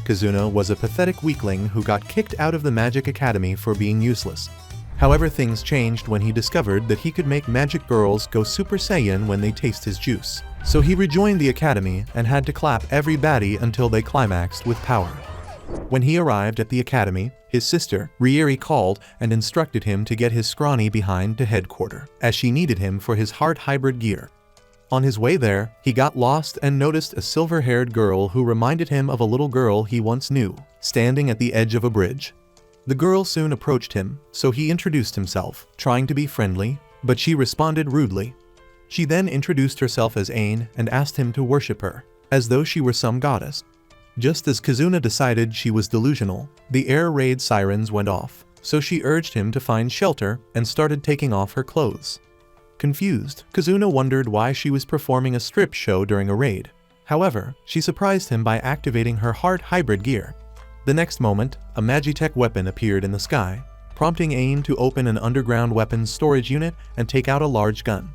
Kazuna was a pathetic weakling who got kicked out of the Magic Academy for being useless. However, things changed when he discovered that he could make magic girls go Super Saiyan when they taste his juice. So he rejoined the academy and had to clap every baddie until they climaxed with power. When he arrived at the academy, his sister, Rieri, called and instructed him to get his scrawny behind to headquarters, as she needed him for his heart hybrid gear. On his way there, he got lost and noticed a silver-haired girl who reminded him of a little girl he once knew, standing at the edge of a bridge. The girl soon approached him, so he introduced himself, trying to be friendly, but she responded rudely. She then introduced herself as Ain and asked him to worship her, as though she were some goddess. Just as Kazuna decided she was delusional, the air raid sirens went off, so she urged him to find shelter and started taking off her clothes. Confused, Kazuna wondered why she was performing a strip show during a raid. However, she surprised him by activating her heart hybrid gear. The next moment, a Magitech weapon appeared in the sky, prompting Ain to open an underground weapons storage unit and take out a large gun.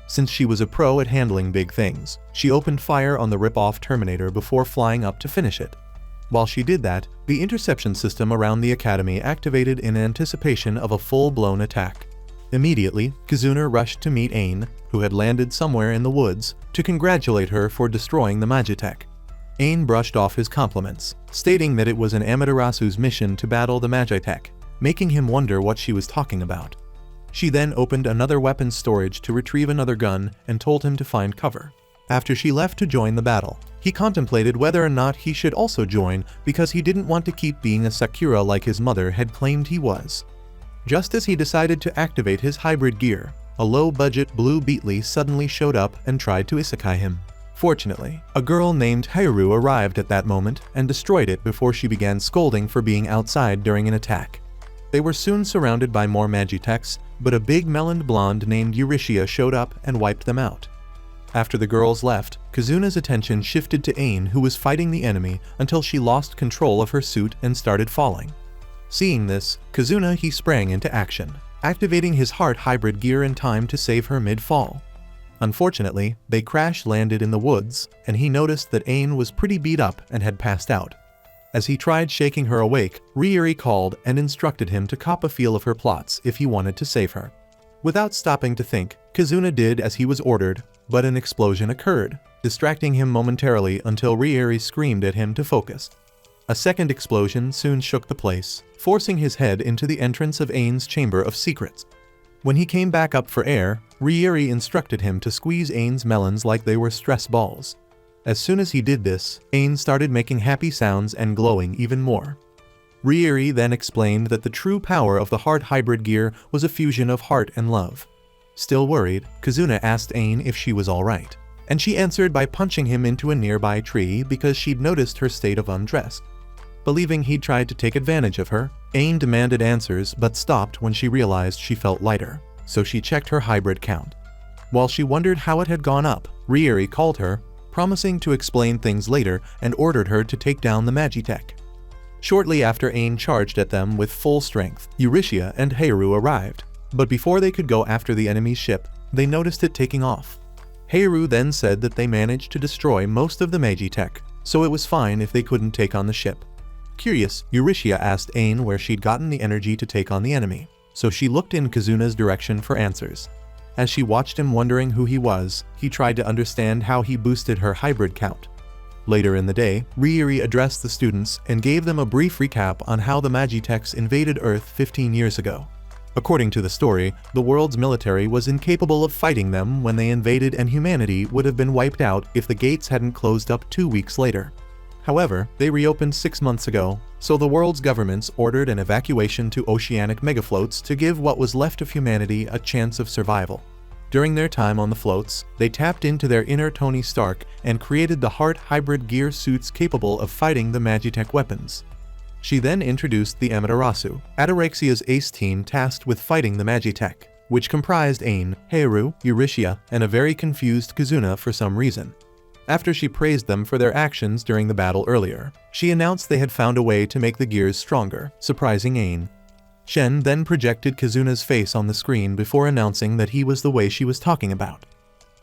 Since she was a pro at handling big things, she opened fire on the rip-off Terminator before flying up to finish it. While she did that, the interception system around the academy activated in anticipation of a full-blown attack. Immediately, Kazuna rushed to meet Ain, who had landed somewhere in the woods, to congratulate her for destroying the Magitech. Ain brushed off his compliments, stating that it was an Amaterasu's mission to battle the Magitech, making him wonder what she was talking about. She then opened another weapons storage to retrieve another gun and told him to find cover. After she left to join the battle, he contemplated whether or not he should also join because he didn't want to keep being a Sakura like his mother had claimed he was. Just as he decided to activate his hybrid gear, a low-budget blue Beatly suddenly showed up and tried to isekai him. Fortunately, a girl named Heiru arrived at that moment and destroyed it before she began scolding for being outside during an attack. They were soon surrounded by more Magitechs, but a big meloned blonde named Eurytia showed up and wiped them out. After the girls left, Kazuna's attention shifted to Ain, who was fighting the enemy until she lost control of her suit and started falling. Seeing this, he sprang into action, activating his heart hybrid gear in time to save her mid-fall. Unfortunately, they crash-landed in the woods, and he noticed that Ain was pretty beat up and had passed out. As he tried shaking her awake, Rieri called and instructed him to cop a feel of her plots if he wanted to save her. Without stopping to think, Kazuna did as he was ordered, but an explosion occurred, distracting him momentarily until Rieri screamed at him to focus. A second explosion soon shook the place, forcing his head into the entrance of Ain's Chamber of Secrets. When he came back up for air, Rieri instructed him to squeeze Ain's melons like they were stress balls. As soon as he did this, Ain started making happy sounds and glowing even more. Rieri then explained that the true power of the heart hybrid gear was a fusion of heart and love. Still worried, Kazuna asked Ain if she was alright, and she answered by punching him into a nearby tree because she'd noticed her state of undress. Believing he'd tried to take advantage of her, Ain demanded answers but stopped when she realized she felt lighter, so she checked her hybrid count. While she wondered how it had gone up, Rieri called her, promising to explain things later, and ordered her to take down the Magitech. Shortly after Ain charged at them with full strength, Eurytia and Heiru arrived, but before they could go after the enemy's ship, they noticed it taking off. Heiru then said that they managed to destroy most of the Magitech, so it was fine if they couldn't take on the ship. Curious, Eurytia asked Ain where she'd gotten the energy to take on the enemy, so she looked in Kazuna's direction for answers. As she watched him wondering who he was, he tried to understand how he boosted her hybrid count. Later in the day, Rieri addressed the students and gave them a brief recap on how the Magitechs invaded Earth 15 years ago. According to the story, the world's military was incapable of fighting them when they invaded, and humanity would have been wiped out if the gates hadn't closed up 2 weeks later. However, they reopened 6 months ago, so the world's governments ordered an evacuation to oceanic megafloats to give what was left of humanity a chance of survival. During their time on the floats, they tapped into their inner Tony Stark and created the heart hybrid gear suits capable of fighting the Magitech weapons. She then introduced the Amaterasu, Atarexia's ace team tasked with fighting the Magitech, which comprised Ain, Heiru, Eurytia, and a very confused Kazuna for some reason. After she praised them for their actions during the battle earlier, she announced they had found a way to make the gears stronger, surprising Ain. Shen then projected Kazuna's face on the screen before announcing that he was the way she was talking about.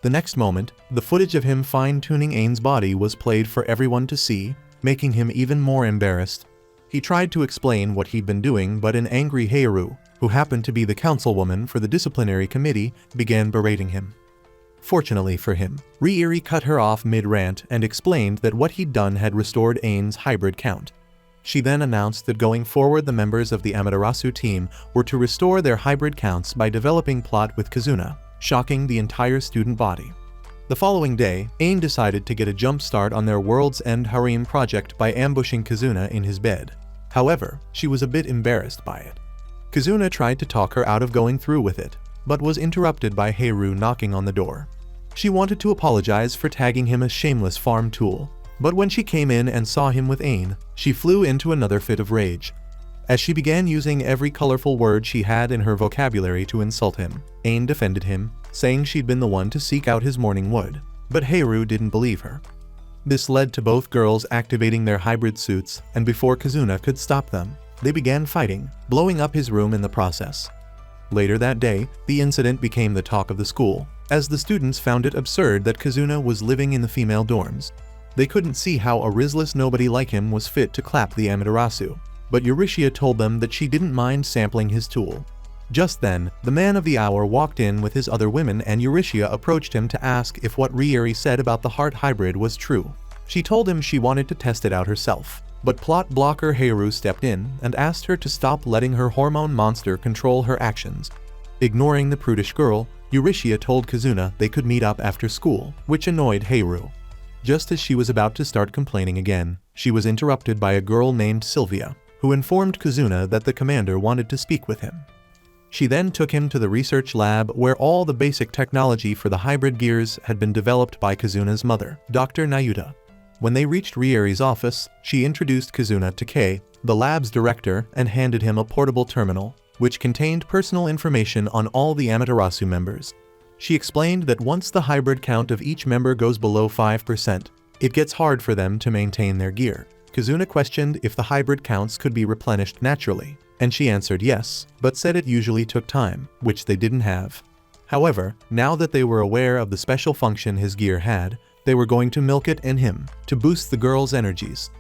The next moment, the footage of him fine-tuning Ain's body was played for everyone to see, making him even more embarrassed. He tried to explain what he'd been doing, but an angry Heiru, who happened to be the councilwoman for the disciplinary committee, began berating him. Fortunately for him, Riiri cut her off mid-rant and explained that what he'd done had restored Ain's hybrid count. She then announced that going forward the members of the Amaterasu team were to restore their hybrid counts by developing plot with Kazuna, shocking the entire student body. The following day, Ain decided to get a jump start on their World's End harem project by ambushing Kazuna in his bed. However, she was a bit embarrassed by it. Kazuna tried to talk her out of going through with it, but was interrupted by Heiru knocking on the door. She wanted to apologize for tagging him a shameless farm tool, but when she came in and saw him with Ain, she flew into another fit of rage. As she began using every colorful word she had in her vocabulary to insult him, Ain defended him, saying she'd been the one to seek out his morning wood, but Heiru didn't believe her. This led to both girls activating their hybrid suits, and before Kazuna could stop them, they began fighting, blowing up his room in the process. Later that day, the incident became the talk of the school, as the students found it absurd that Kazuna was living in the female dorms. They couldn't see how a Rizzless nobody like him was fit to clap the Amaterasu, but Eurystia told them that she didn't mind sampling his tool. Just then, the man of the hour walked in with his other women and Eurystia approached him to ask if what Riiri said about the heart hybrid was true. She told him she wanted to test it out herself, but plot blocker Heiru stepped in and asked her to stop letting her hormone monster control her actions. Ignoring the prudish girl, Eurystia told Kazuna they could meet up after school, which annoyed Heiru. Just as she was about to start complaining again, she was interrupted by a girl named Sylvia, who informed Kazuna that the commander wanted to speak with him. She then took him to the research lab where all the basic technology for the hybrid gears had been developed by Kazuna's mother, Dr. Nayuta. When they reached Rieri's office, she introduced Kazuna to Kei, the lab's director, and handed him a portable terminal, which contained personal information on all the Amaterasu members. She explained that once the hybrid count of each member goes below 5%, it gets hard for them to maintain their gear. Kazuna questioned if the hybrid counts could be replenished naturally, and she answered yes, but said it usually took time, which they didn't have. However, now that they were aware of the special function his gear had, they were going to milk it and him, to boost the girl's energies.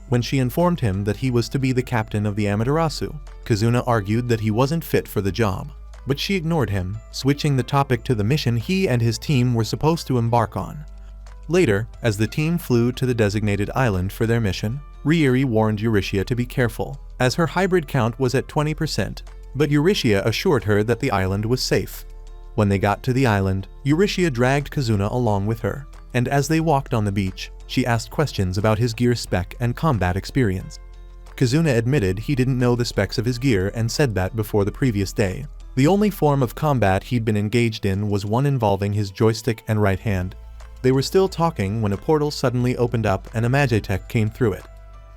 When she informed him that he was to be the captain of the Amaterasu, Kazuna argued that he wasn't fit for the job. But she ignored him, switching the topic to the mission he and his team were supposed to embark on. Later, as the team flew to the designated island for their mission, Rieri warned Eurystia to be careful, as her hybrid count was at 20%, but Eurystia assured her that the island was safe. When they got to the island, Eurystia dragged Kazuna along with her, and as they walked on the beach, she asked questions about his gear spec and combat experience. Kazuna admitted he didn't know the specs of his gear and said that before the previous day. The only form of combat he'd been engaged in was one involving his joystick and right hand. They were still talking when a portal suddenly opened up and a Magitech came through it.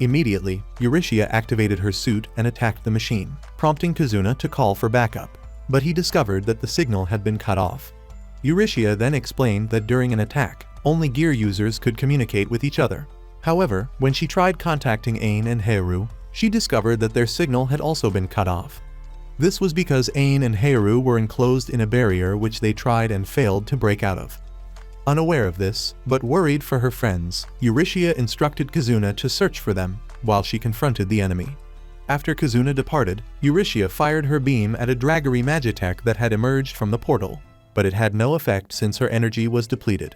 Immediately, Eurystia activated her suit and attacked the machine, prompting Kazuna to call for backup, but he discovered that the signal had been cut off. Eurystia then explained that during an attack, only gear users could communicate with each other. However, when she tried contacting Ain and Heiru, she discovered that their signal had also been cut off. This was because Ain and Heiru were enclosed in a barrier which they tried and failed to break out of. Unaware of this, but worried for her friends, Eurystia instructed Kazuna to search for them, while she confronted the enemy. After Kazuna departed, Eurystia fired her beam at a Draggery Magitech that had emerged from the portal, but it had no effect since her energy was depleted.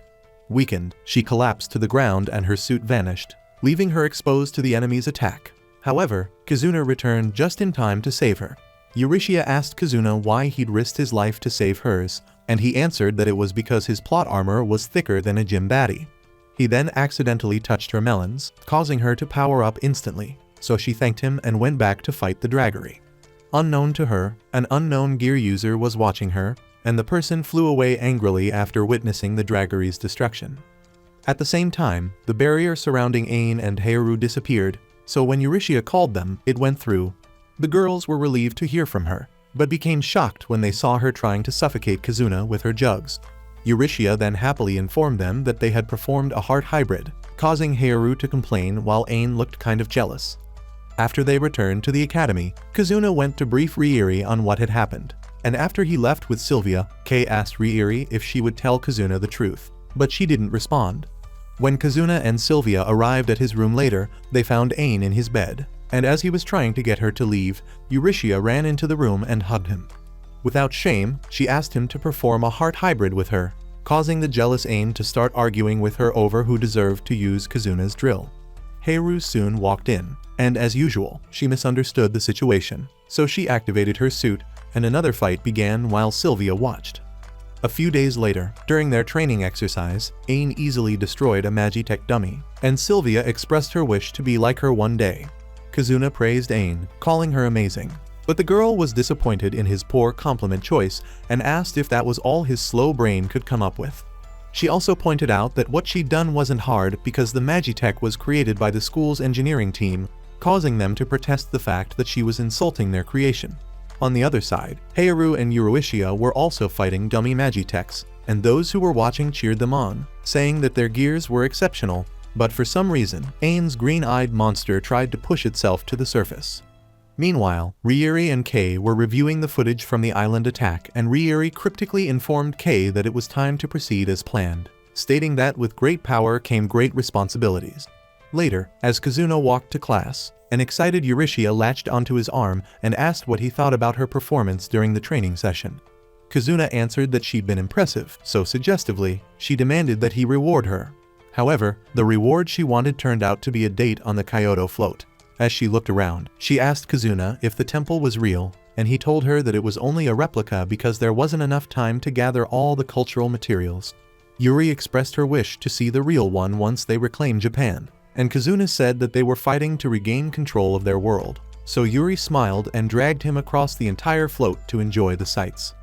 Weakened, she collapsed to the ground and her suit vanished, leaving her exposed to the enemy's attack. However, Kazuna returned just in time to save her. Eurystia asked Kazuna why he'd risked his life to save hers, and he answered that it was because his plot armor was thicker than a gym baddie. He then accidentally touched her melons, causing her to power up instantly, so she thanked him and went back to fight the Draggery. Unknown to her, an unknown gear user was watching her, and the person flew away angrily after witnessing the Draggery's destruction. At the same time, the barrier surrounding Ain and Heiru disappeared, so when Eurystia called them, it went through. The girls were relieved to hear from her, but became shocked when they saw her trying to suffocate Kazuna with her jugs. Eurystia then happily informed them that they had performed a heart hybrid, causing Heiru to complain while Ain looked kind of jealous. After they returned to the academy, Kazuna went to brief Rieri on what had happened, and after he left with Sylvia, Kei asked Rieri if she would tell Kazuna the truth, but she didn't respond. When Kazuna and Sylvia arrived at his room later, they found Ain in his bed, and as he was trying to get her to leave, Eurytia ran into the room and hugged him. Without shame, she asked him to perform a heart hybrid with her, causing the jealous Ain to start arguing with her over who deserved to use Kazuna's drill. Haru soon walked in, and as usual, she misunderstood the situation, so she activated her suit, and another fight began while Sylvia watched. A few days later, during their training exercise, Ain easily destroyed a Magitech dummy, and Sylvia expressed her wish to be like her one day. Kazuna praised Ain, calling her amazing, but the girl was disappointed in his poor compliment choice and asked if that was all his slow brain could come up with. She also pointed out that what she'd done wasn't hard because the Magitech was created by the school's engineering team, causing them to protest the fact that she was insulting their creation. On the other side, Haru and Eurytia were also fighting dummy Magitechs, and those who were watching cheered them on, saying that their gears were exceptional, but for some reason, Ain's green-eyed monster tried to push itself to the surface. Meanwhile, Ryuri and Kei were reviewing the footage from the island attack, and Ryuri cryptically informed Kei that it was time to proceed as planned, stating that with great power came great responsibilities. Later, as Kazuna walked to class, an excited Eurytia latched onto his arm and asked what he thought about her performance during the training session. Kazuna answered that she'd been impressive, so suggestively, she demanded that he reward her. However, the reward she wanted turned out to be a date on the Kyoto float. As she looked around, she asked Kazuna if the temple was real, and he told her that it was only a replica because there wasn't enough time to gather all the cultural materials. Yuri expressed her wish to see the real one once they reclaimed Japan, and Kazuna said that they were fighting to regain control of their world. So Yuri smiled and dragged him across the entire float to enjoy the sights.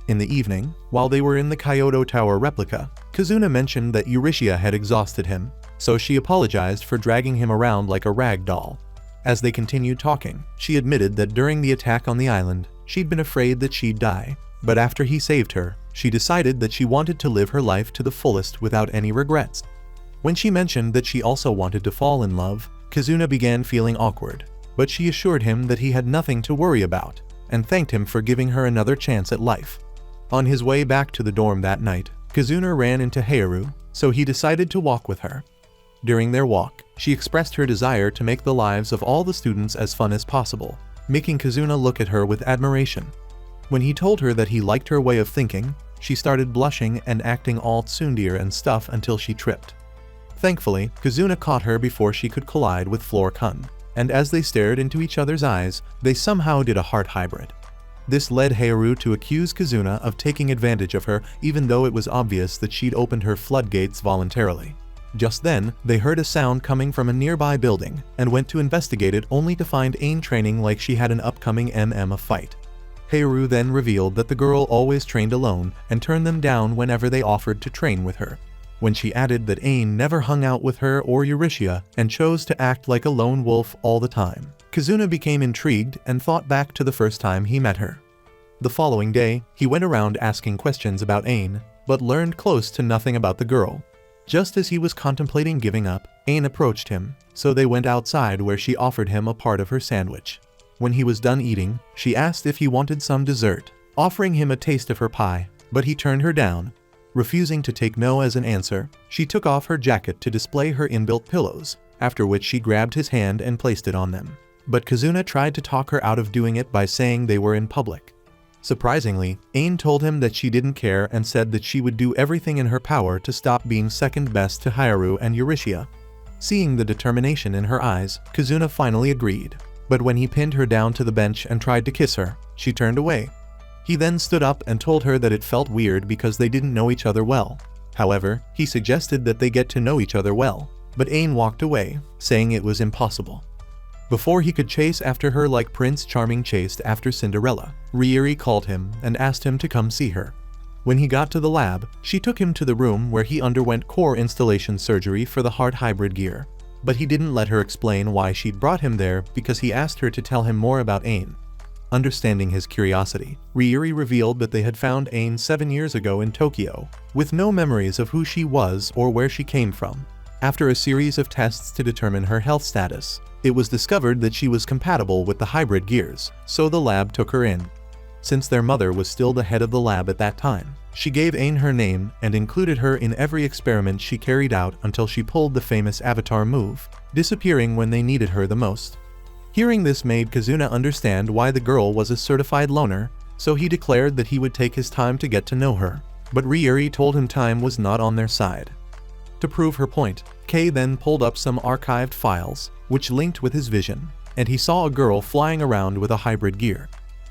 In the evening, while they were in the Kyoto Tower replica, Kazuna mentioned that Eurytia had exhausted him, so she apologized for dragging him around like a rag doll. As they continued talking, she admitted that during the attack on the island, she'd been afraid that she'd die, but after he saved her, she decided that she wanted to live her life to the fullest without any regrets. When she mentioned that she also wanted to fall in love, Kazuna began feeling awkward, but she assured him that he had nothing to worry about, and thanked him for giving her another chance at life. On his way back to the dorm that night, Kazuna ran into Haru, so he decided to walk with her. During their walk, she expressed her desire to make the lives of all the students as fun as possible, making Kazuna look at her with admiration. When he told her that he liked her way of thinking, she started blushing and acting all tsundere and stuff until she tripped. Thankfully, Kazuna caught her before she could collide with Floor-kun, and as they stared into each other's eyes, they somehow did a heart hybrid. This led Haru to accuse Kazuna of taking advantage of her even though it was obvious that she'd opened her floodgates voluntarily. Just then, they heard a sound coming from a nearby building and went to investigate it only to find Ain training like she had an upcoming MMA fight. Haru then revealed that the girl always trained alone and turned them down whenever they offered to train with her. When she added that Ain never hung out with her or Eurytia and chose to act like a lone wolf all the time, Kazuna became intrigued and thought back to the first time he met her. The following day, he went around asking questions about Ain, but learned close to nothing about the girl. Just as he was contemplating giving up, Ain approached him, so they went outside where she offered him a part of her sandwich. When he was done eating, she asked if he wanted some dessert, offering him a taste of her pie, but he turned her down. Refusing to take no as an answer, she took off her jacket to display her inbuilt pillows, after which she grabbed his hand and placed it on them. But Kazuna tried to talk her out of doing it by saying they were in public. Surprisingly, Ain told him that she didn't care and said that she would do everything in her power to stop being second best to Haru and Eurytia. Seeing the determination in her eyes, Kazuna finally agreed, but when he pinned her down to the bench and tried to kiss her, she turned away. He then stood up and told her that it felt weird because they didn't know each other well. However, he suggested that they get to know each other well, but Ain walked away, saying it was impossible. Before he could chase after her like Prince Charming chased after Cinderella, Ryuri called him and asked him to come see her. When he got to the lab, she took him to the room where he underwent core installation surgery for the heart hybrid gear. But he didn't let her explain why she'd brought him there because he asked her to tell him more about Ain. Understanding his curiosity, Ryuri revealed that they had found Ain 7 years ago in Tokyo, with no memories of who she was or where she came from. After a series of tests to determine her health status, it was discovered that she was compatible with the hybrid gears, so the lab took her in. Since their mother was still the head of the lab at that time, She gave Ain her name and included her in every experiment she carried out until she pulled the famous Avatar move, disappearing when they needed her the most. Hearing this made Kazuna understand why the girl was a certified loner, so he declared that he would take his time to get to know her, but Ryuri told him time was not on their side. To prove her point, Kei then pulled up some archived files, which linked with his vision, and he saw a girl flying around with a hybrid gear.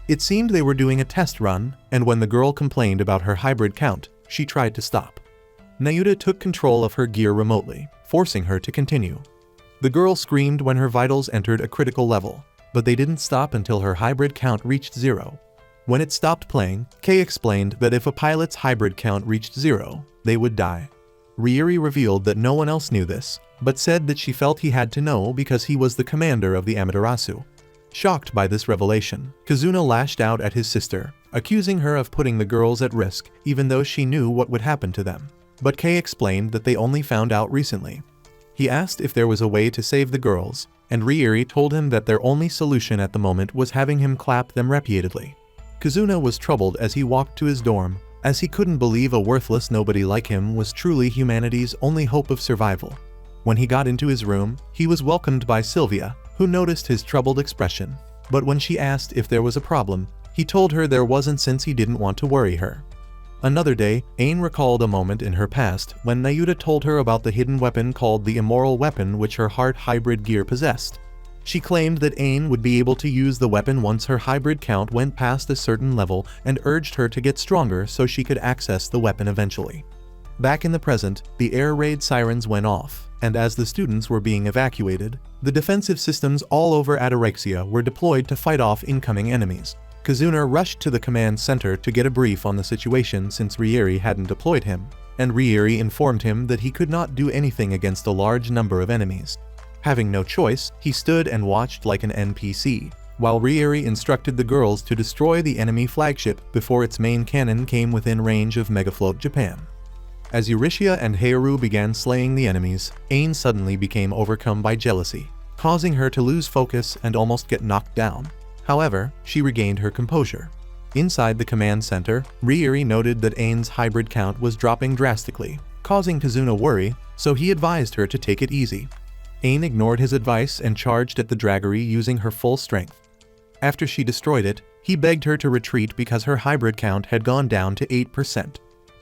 It seemed they were doing a test run, and when the girl complained about her hybrid count, she tried to stop. Nayuta took control of her gear remotely, forcing her to continue. The girl screamed when her vitals entered a critical level, but they didn't stop until her hybrid count reached 0. When it stopped playing, Kei explained that if a pilot's hybrid count reached 0, they would die. Ryuri revealed that no one else knew this, but said that she felt he had to know because he was the commander of the Amaterasu. Shocked by this revelation, Kazuna lashed out at his sister, accusing her of putting the girls at risk even though she knew what would happen to them. But Kei explained that they only found out recently. He asked if there was a way to save the girls, and Ryuri told him that their only solution at the moment was having him clap them repeatedly. Kazuna was troubled as he walked to his dorm, as he couldn't believe a worthless nobody like him was truly humanity's only hope of survival. When he got into his room, he was welcomed by Sylvia, who noticed his troubled expression, but when she asked if there was a problem, he told her there wasn't since he didn't want to worry her. Another day, Ain recalled a moment in her past when Nayuta told her about the hidden weapon called the Immoral Weapon which her heart hybrid gear possessed. She claimed that Ain would be able to use the weapon once her hybrid count went past a certain level and urged her to get stronger so she could access the weapon eventually. Back in the present, the air raid sirens went off, and as the students were being evacuated, the defensive systems all over Atarexia were deployed to fight off incoming enemies. Kazuna rushed to the command center to get a brief on the situation since Ryuri hadn't deployed him, and Ryuri informed him that he could not do anything against a large number of enemies. Having no choice, he stood and watched like an NPC, while Ryuri instructed the girls to destroy the enemy flagship before its main cannon came within range of Megafloat Japan. As Eurytia and Heiru began slaying the enemies, Ain suddenly became overcome by jealousy, causing her to lose focus and almost get knocked down. However, she regained her composure. Inside the command center, Ryuri noted that Ain's hybrid count was dropping drastically, causing Kazuna worry, so he advised her to take it easy. Ain ignored his advice and charged at the draggery using her full strength. After she destroyed it, he begged her to retreat because her hybrid count had gone down to 8%.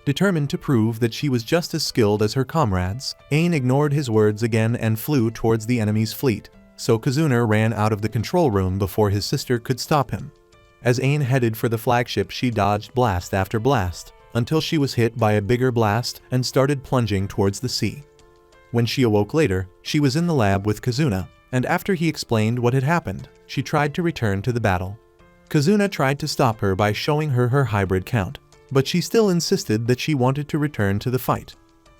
Determined to prove that she was just as skilled as her comrades, Ain ignored his words again and flew towards the enemy's fleet, so Kazuna ran out of the control room before his sister could stop him. As Ain headed for the flagship, she dodged blast after blast, until she was hit by a bigger blast and started plunging towards the sea. When she awoke later, she was in the lab with Kazuna, and after he explained what had happened, she tried to return to the battle. Kazuna tried to stop her by showing her her hybrid count, but she still insisted that she wanted to return to the fight.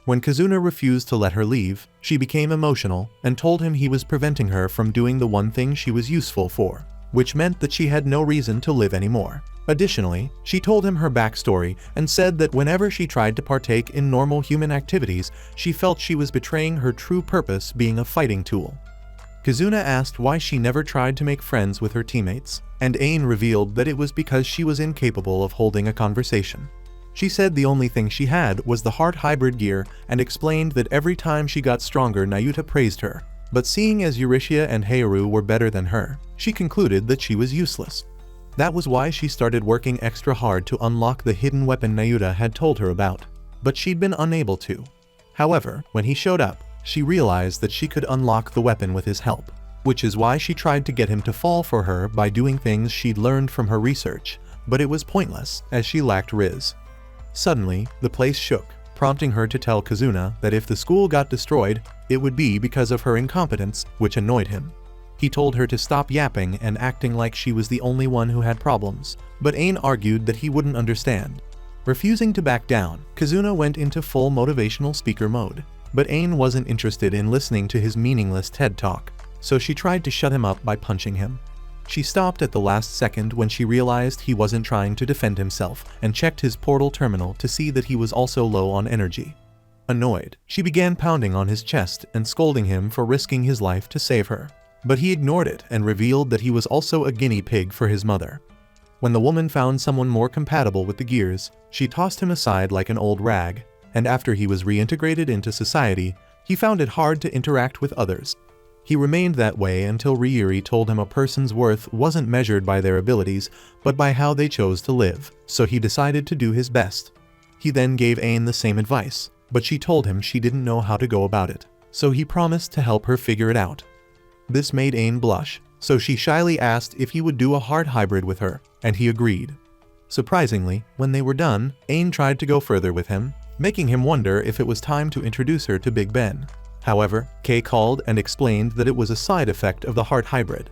When Kazuna refused to let her leave, she became emotional and told him he was preventing her from doing the one thing she was useful for, which meant that she had no reason to live anymore. Additionally, she told him her backstory and said that whenever she tried to partake in normal human activities, she felt she was betraying her true purpose being a fighting tool. Kazuna asked why she never tried to make friends with her teammates, and Ain revealed that it was because she was incapable of holding a conversation. She said the only thing she had was the heart hybrid gear and explained that every time she got stronger Nayuta praised her, but seeing as Eurytia and Heiru were better than her, she concluded that she was useless. That was why she started working extra hard to unlock the hidden weapon Nayuta had told her about, but she'd been unable to. However, when he showed up, she realized that she could unlock the weapon with his help, which is why she tried to get him to fall for her by doing things she'd learned from her research, but it was pointless as she lacked Rizz. Suddenly, the place shook, prompting her to tell Kazuna that if the school got destroyed, it would be because of her incompetence, which annoyed him. He told her to stop yapping and acting like she was the only one who had problems, but Ain argued that he wouldn't understand. Refusing to back down, Kazuna went into full motivational speaker mode, but Ain wasn't interested in listening to his meaningless TED talk, so she tried to shut him up by punching him. She stopped at the last second when she realized he wasn't trying to defend himself and checked his portal terminal to see that he was also low on energy. Annoyed, she began pounding on his chest and scolding him for risking his life to save her, but he ignored it and revealed that he was also a guinea pig for his mother. When the woman found someone more compatible with the gears, she tossed him aside like an old rag, and after he was reintegrated into society, he found it hard to interact with others. He remained that way until Ryuri told him a person's worth wasn't measured by their abilities, but by how they chose to live, so he decided to do his best. He then gave Ain the same advice, but she told him she didn't know how to go about it, so he promised to help her figure it out. This made Ain blush, so she shyly asked if he would do a heart hybrid with her, and he agreed. Surprisingly, when they were done, Ain tried to go further with him, making him wonder if it was time to introduce her to Big Ben. However, Kay called and explained that it was a side effect of the heart hybrid.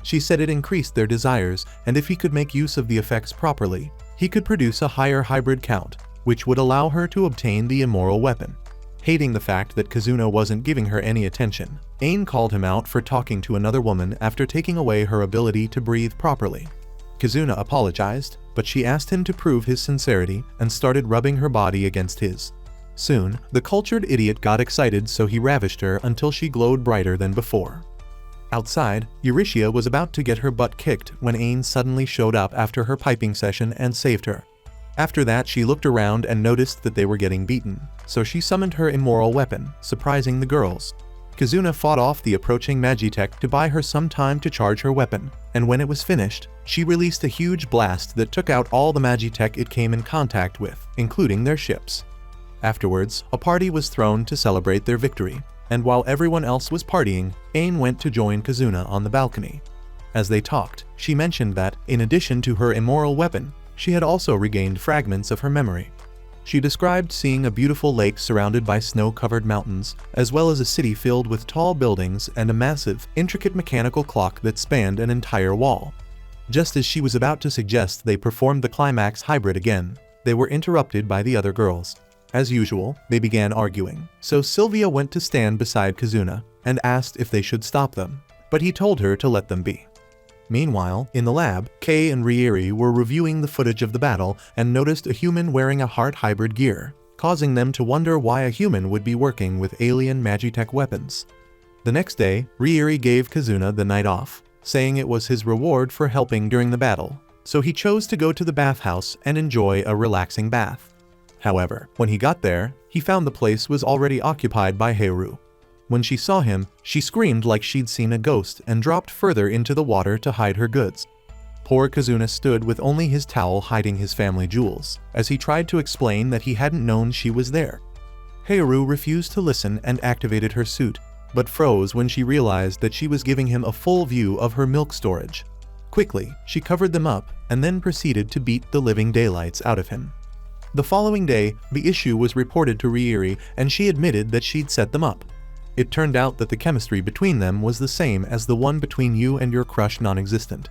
She said it increased their desires, and if he could make use of the effects properly, he could produce a higher hybrid count, which would allow her to obtain the immoral weapon. Hating the fact that Kazuna wasn't giving her any attention, Ain called him out for talking to another woman after taking away her ability to breathe properly. Kazuna apologized, but she asked him to prove his sincerity and started rubbing her body against his. Soon, the cultured idiot got excited, so he ravished her until she glowed brighter than before. Outside, Eurytia was about to get her butt kicked when Ain suddenly showed up after her piping session and saved her. After that, she looked around and noticed that they were getting beaten, so she summoned her immoral weapon, surprising the girls. Kazuna fought off the approaching Magitech to buy her some time to charge her weapon, and when it was finished, she released a huge blast that took out all the Magitech it came in contact with, including their ships. Afterwards, a party was thrown to celebrate their victory, and while everyone else was partying, Ain went to join Kazuna on the balcony. As they talked, she mentioned that, in addition to her immoral weapon, she had also regained fragments of her memory. She described seeing a beautiful lake surrounded by snow-covered mountains, as well as a city filled with tall buildings and a massive, intricate mechanical clock that spanned an entire wall. Just as she was about to suggest they perform the climax hybrid again, they were interrupted by the other girls. As usual, they began arguing, so Sylvia went to stand beside Kazuna and asked if they should stop them, but he told her to let them be. Meanwhile, in the lab, Kay and Ryuri were reviewing the footage of the battle and noticed a human wearing a heart hybrid gear, causing them to wonder why a human would be working with alien Magitech weapons. The next day, Ryuri gave Kazuna the night off, saying it was his reward for helping during the battle, so he chose to go to the bathhouse and enjoy a relaxing bath. However, when he got there, he found the place was already occupied by Heiru. When she saw him, she screamed like she'd seen a ghost and dropped further into the water to hide her goods. Poor Kazuna stood with only his towel hiding his family jewels, as he tried to explain that he hadn't known she was there. Heiru refused to listen and activated her suit, but froze when she realized that she was giving him a full view of her milk storage. Quickly, she covered them up and then proceeded to beat the living daylights out of him. The following day, the issue was reported to Ryuri and she admitted that she'd set them up. It turned out that the chemistry between them was the same as the one between you and your crush non-existent.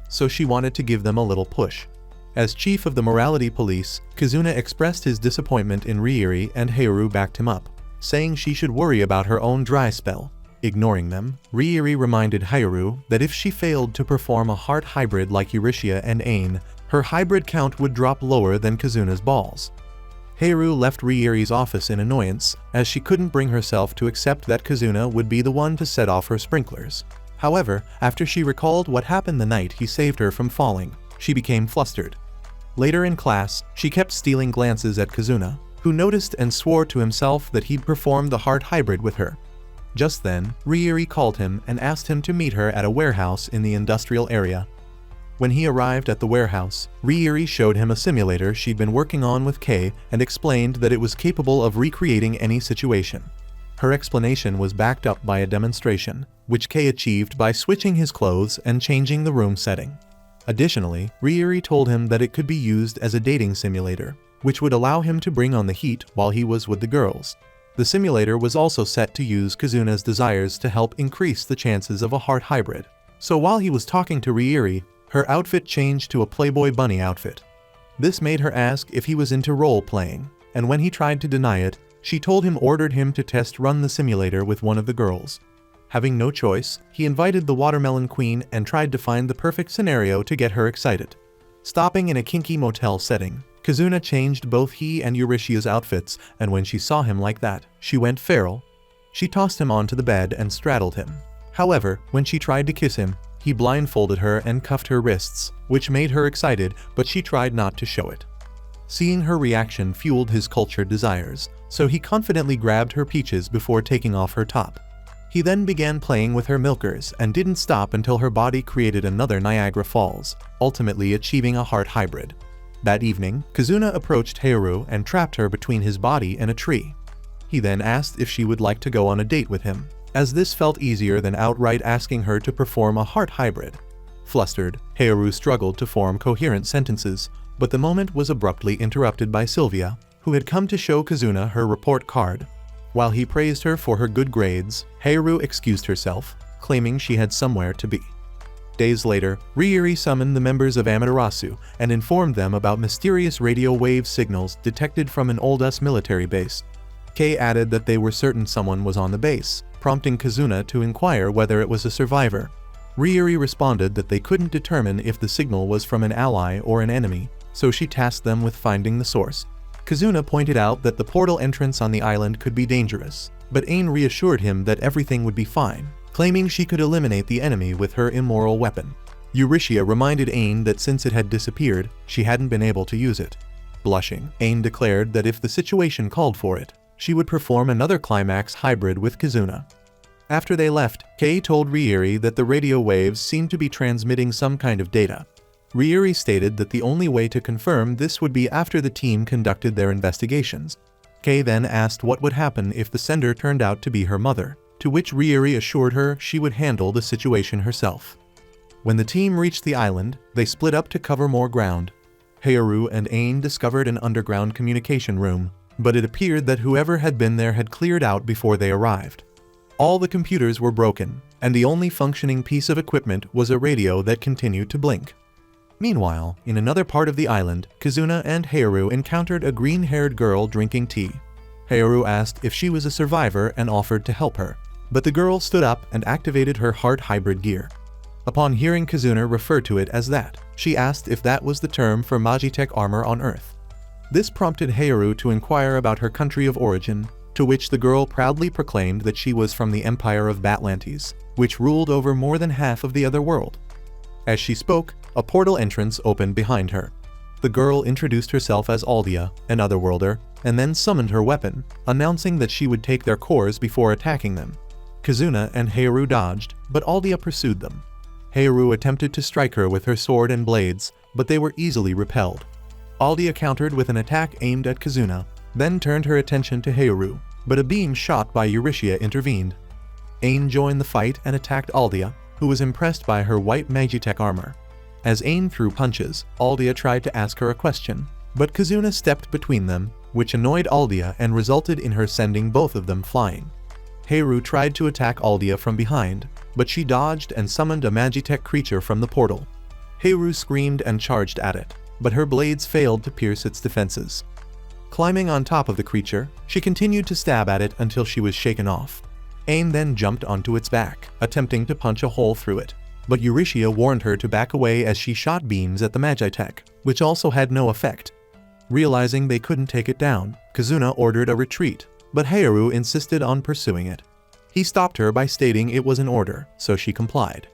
So she wanted to give them a little push. As chief of the morality police, Kazuna expressed his disappointment in Ryuri and Heiru backed him up, saying she should worry about her own dry spell. Ignoring them, Ryuri reminded Heiru that if she failed to perform a heart hybrid like Eurytia and Ain, her hybrid count would drop lower than Kazuna's balls. Heiru left Ryuri's office in annoyance, as she couldn't bring herself to accept that Kazuna would be the one to set off her sprinklers. However, after she recalled what happened the night he saved her from falling, she became flustered. Later in class, she kept stealing glances at Kazuna, who noticed and swore to himself that he'd performed the heart hybrid with her. Just then, Ryuri called him and asked him to meet her at a warehouse in the industrial area. When he arrived at the warehouse, Ryuri showed him a simulator she'd been working on with Kay and explained that it was capable of recreating any situation. Her explanation was backed up by a demonstration, which Kay achieved by switching his clothes and changing the room setting. Additionally, Ryuri told him that it could be used as a dating simulator, which would allow him to bring on the heat while he was with the girls. The simulator was also set to use Kazuna's desires to help increase the chances of a heart hybrid. So while he was talking to Ryuri, her outfit changed to a Playboy bunny outfit. This made her ask if he was into role-playing, and when he tried to deny it, she told him ordered him to test run the simulator with one of the girls. Having no choice, he invited the Watermelon Queen and tried to find the perfect scenario to get her excited. Stopping in a kinky motel setting, Kazuna changed both he and Eurytia's outfits, and when she saw him like that, she went feral. She tossed him onto the bed and straddled him. However, when she tried to kiss him, he blindfolded her and cuffed her wrists, which made her excited, but she tried not to show it. Seeing her reaction fueled his cultured desires, so he confidently grabbed her peaches before taking off her top. He then began playing with her milkers and didn't stop until her body created another Niagara Falls, ultimately achieving a heart hybrid. That evening, Kazuna approached Haru and trapped her between his body and a tree. He then asked if she would like to go on a date with him, as this felt easier than outright asking her to perform a heart hybrid. Flustered, Haru struggled to form coherent sentences, but the moment was abruptly interrupted by Sylvia, who had come to show Kazuna her report card. While he praised her for her good grades, Haru excused herself, claiming she had somewhere to be. Days later, Ryuri summoned the members of Amaterasu and informed them about mysterious radio wave signals detected from an old US military base. Kei added that they were certain someone was on the base, prompting Kazuna to inquire whether it was a survivor. Ryuri responded that they couldn't determine if the signal was from an ally or an enemy, so she tasked them with finding the source. Kazuna pointed out that the portal entrance on the island could be dangerous, but Ain reassured him that everything would be fine, claiming she could eliminate the enemy with her immoral weapon. Eurytia reminded Ain that since it had disappeared, she hadn't been able to use it. Blushing, Ain declared that if the situation called for it, she would perform another climax hybrid with Kazuna. After they left, Kei told Ryuri that the radio waves seemed to be transmitting some kind of data. Ryuri stated that the only way to confirm this would be after the team conducted their investigations. Kei then asked what would happen if the sender turned out to be her mother, to which Ryuri assured her she would handle the situation herself. When the team reached the island, they split up to cover more ground. Haru and Ain discovered an underground communication room, but it appeared that whoever had been there had cleared out before they arrived. All the computers were broken, and the only functioning piece of equipment was a radio that continued to blink. Meanwhile, in another part of the island, Kazuna and Haru encountered a green-haired girl drinking tea. Haru asked if she was a survivor and offered to help her, but the girl stood up and activated her heart hybrid gear. Upon hearing Kazuna refer to it as that, she asked if that was the term for Magitech armor on Earth. This prompted Haru to inquire about her country of origin, to which the girl proudly proclaimed that she was from the Empire of Batlantes, which ruled over more than half of the other world. As she spoke, a portal entrance opened behind her. The girl introduced herself as Aldia, an otherworlder, and then summoned her weapon, announcing that she would take their cores before attacking them. Kazuna and Haru dodged, but Aldia pursued them. Haru attempted to strike her with her sword and blades, but they were easily repelled. Aldia countered with an attack aimed at Kazuna, then turned her attention to Haru, but a beam shot by Eurytia intervened. Ain joined the fight and attacked Aldia, who was impressed by her white Magitech armor. As Ain threw punches, Aldia tried to ask her a question, but Kazuna stepped between them, which annoyed Aldia and resulted in her sending both of them flying. Haru tried to attack Aldia from behind, but she dodged and summoned a Magitech creature from the portal. Haru screamed and charged at it, but her blades failed to pierce its defenses. Climbing on top of the creature, she continued to stab at it until she was shaken off. Ain then jumped onto its back, attempting to punch a hole through it, but Eurytia warned her to back away as she shot beams at the Magitech, which also had no effect. Realizing they couldn't take it down, Kazuna ordered a retreat, but Haru insisted on pursuing it. He stopped her by stating it was an order, so she complied.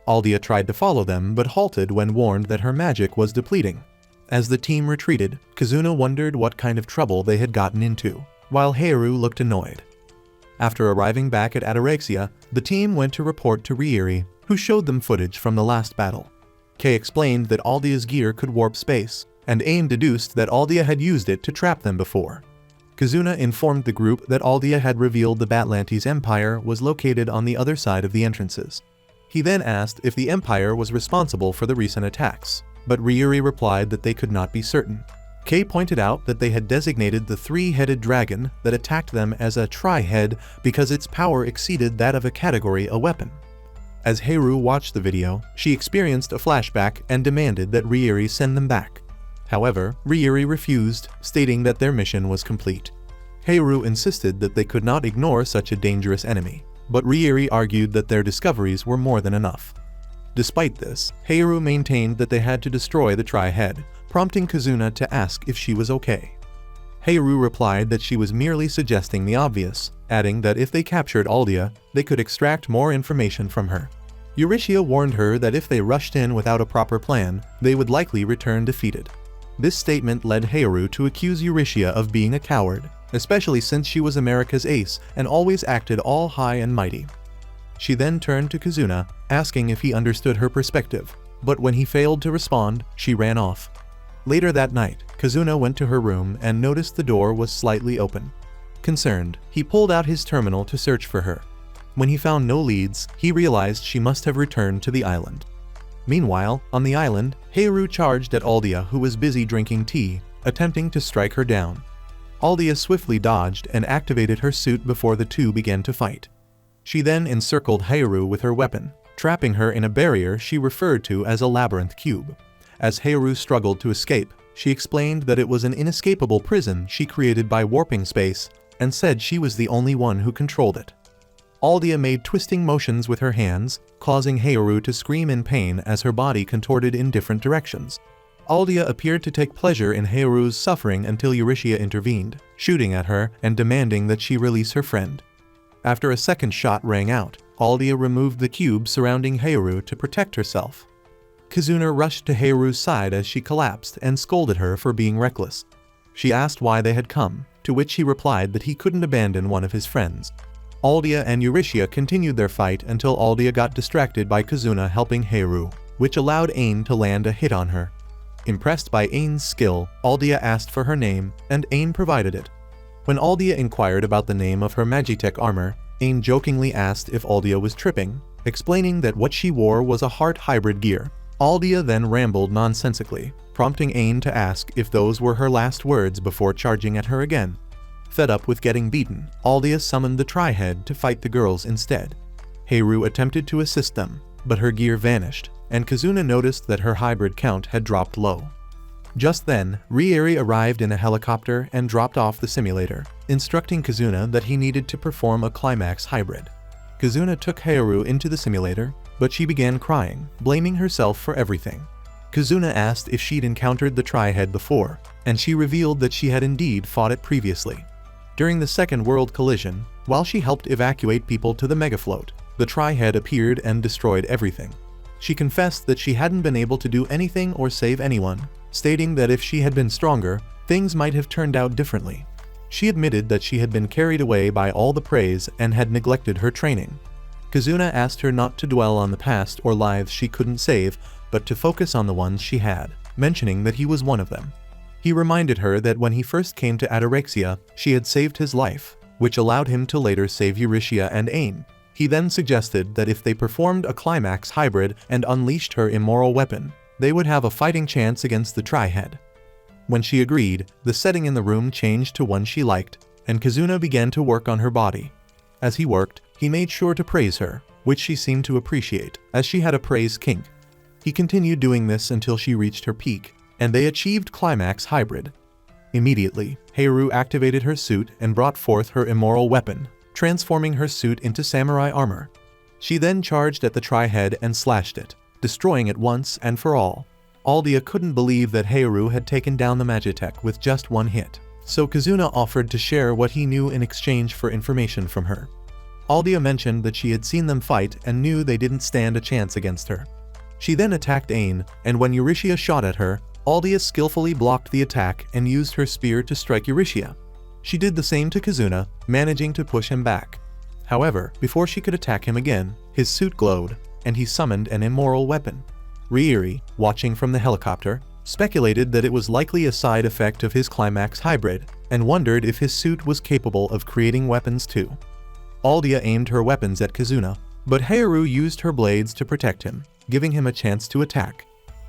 Aldia tried to follow them but halted when warned that her magic was depleting. As the team retreated, Kazuna wondered what kind of trouble they had gotten into, while Haru looked annoyed. After arriving back at Ataraxia, the team went to report to Ryuri, who showed them footage from the last battle. Kei explained that Aldia's gear could warp space, and Ain deduced that Aldia had used it to trap them before. Kazuna informed the group that Aldia had revealed the Batlantes Empire was located on the other side of the entrances. He then asked if the Empire was responsible for the recent attacks, but Ryuri replied that they could not be certain. Kei pointed out that they had designated the three-headed dragon that attacked them as a tri-head because its power exceeded that of a category A weapon. As Haru watched the video, she experienced a flashback and demanded that Ryuri send them back. However, Ryuri refused, stating that their mission was complete. Haru insisted that they could not ignore such a dangerous enemy, but Ryuri argued that their discoveries were more than enough. Despite this, Haru maintained that they had to destroy the tri-head, prompting Kazuna to ask if she was okay. Haru replied that she was merely suggesting the obvious, adding that if they captured Aldia, they could extract more information from her. Eurytia warned her that if they rushed in without a proper plan, they would likely return defeated. This statement led Hayaru to accuse Eurytia of being a coward, especially since she was America's ace and always acted all high and mighty. She then turned to Kazuna, asking if he understood her perspective, but when he failed to respond, she ran off. Later that night, Kazuna went to her room and noticed the door was slightly open. Concerned, he pulled out his terminal to search for her. When he found no leads, he realized she must have returned to the island. Meanwhile, on the island, Hayaru charged at Aldia, who was busy drinking tea, attempting to strike her down. Aldia swiftly dodged and activated her suit before the two began to fight. She then encircled Hayaru with her weapon, trapping her in a barrier she referred to as a labyrinth cube. As Hayaru struggled to escape, she explained that it was an inescapable prison she created by warping space, and said she was the only one who controlled it. Aldia made twisting motions with her hands, causing Hayaru to scream in pain as her body contorted in different directions. Aldia appeared to take pleasure in Hayaru's suffering until Eurytia intervened, shooting at her and demanding that she release her friend. After a second shot rang out, Aldia removed the cube surrounding Hayaru to protect herself. Kazuna rushed to Hayaru's side as she collapsed and scolded her for being reckless. She asked why they had come, to which he replied that he couldn't abandon one of his friends. Aldia and Eurytia continued their fight until Aldia got distracted by Kazuna helping Hayaru, which allowed Ain to land a hit on her. Impressed by Ain's skill, Aldia asked for her name, and Ain provided it. When Aldia inquired about the name of her Magitech armor, Ain jokingly asked if Aldia was tripping, explaining that what she wore was a heart hybrid gear. Aldia then rambled nonsensically, prompting Ain to ask if those were her last words before charging at her again. Fed up with getting beaten, Aldia summoned the Tri-Head to fight the girls instead. Hayaru attempted to assist them, but her gear vanished, and Kazuna noticed that her hybrid count had dropped low. Just then, Rieri arrived in a helicopter and dropped off the simulator, instructing Kazuna that he needed to perform a climax hybrid. Kazuna took Hayaru into the simulator, but she began crying, blaming herself for everything. Kazuna asked if she'd encountered the Tri-Head before, and she revealed that she had indeed fought it previously. During the Second World Collision, while she helped evacuate people to the Megafloat, the Tri-Head appeared and destroyed everything. She confessed that she hadn't been able to do anything or save anyone, stating that if she had been stronger, things might have turned out differently. She admitted that she had been carried away by all the praise and had neglected her training. Kazuna asked her not to dwell on the past or lives she couldn't save, but to focus on the ones she had, mentioning that he was one of them. He reminded her that when he first came to Atarexia, she had saved his life, which allowed him to later save Eurytia and Ain. He then suggested that if they performed a climax hybrid and unleashed her immoral weapon, they would have a fighting chance against the Tri-Head. When she agreed, the setting in the room changed to one she liked, and Kazuna began to work on her body. As he worked, he made sure to praise her, which she seemed to appreciate, as she had a praise kink. He continued doing this until she reached her peak, and they achieved climax hybrid. Immediately, Hayaru activated her suit and brought forth her immoral weapon, transforming her suit into samurai armor. She then charged at the Tri-Head and slashed it, destroying it once and for all. Aldia couldn't believe that Hayaru had taken down the Magitech with just one hit, so Kazuna offered to share what he knew in exchange for information from her. Aldia mentioned that she had seen them fight and knew they didn't stand a chance against her. She then attacked Ain, and when Eurytia shot at her, Aldia skillfully blocked the attack and used her spear to strike Eurytia. She did the same to Kazuna, managing to push him back. However, before she could attack him again, his suit glowed, and he summoned an immoral weapon. Rieri, watching from the helicopter, speculated that it was likely a side effect of his climax hybrid, and wondered if his suit was capable of creating weapons too. Aldia aimed her weapons at Kazuna, but Hayaru used her blades to protect him, giving him a chance to attack.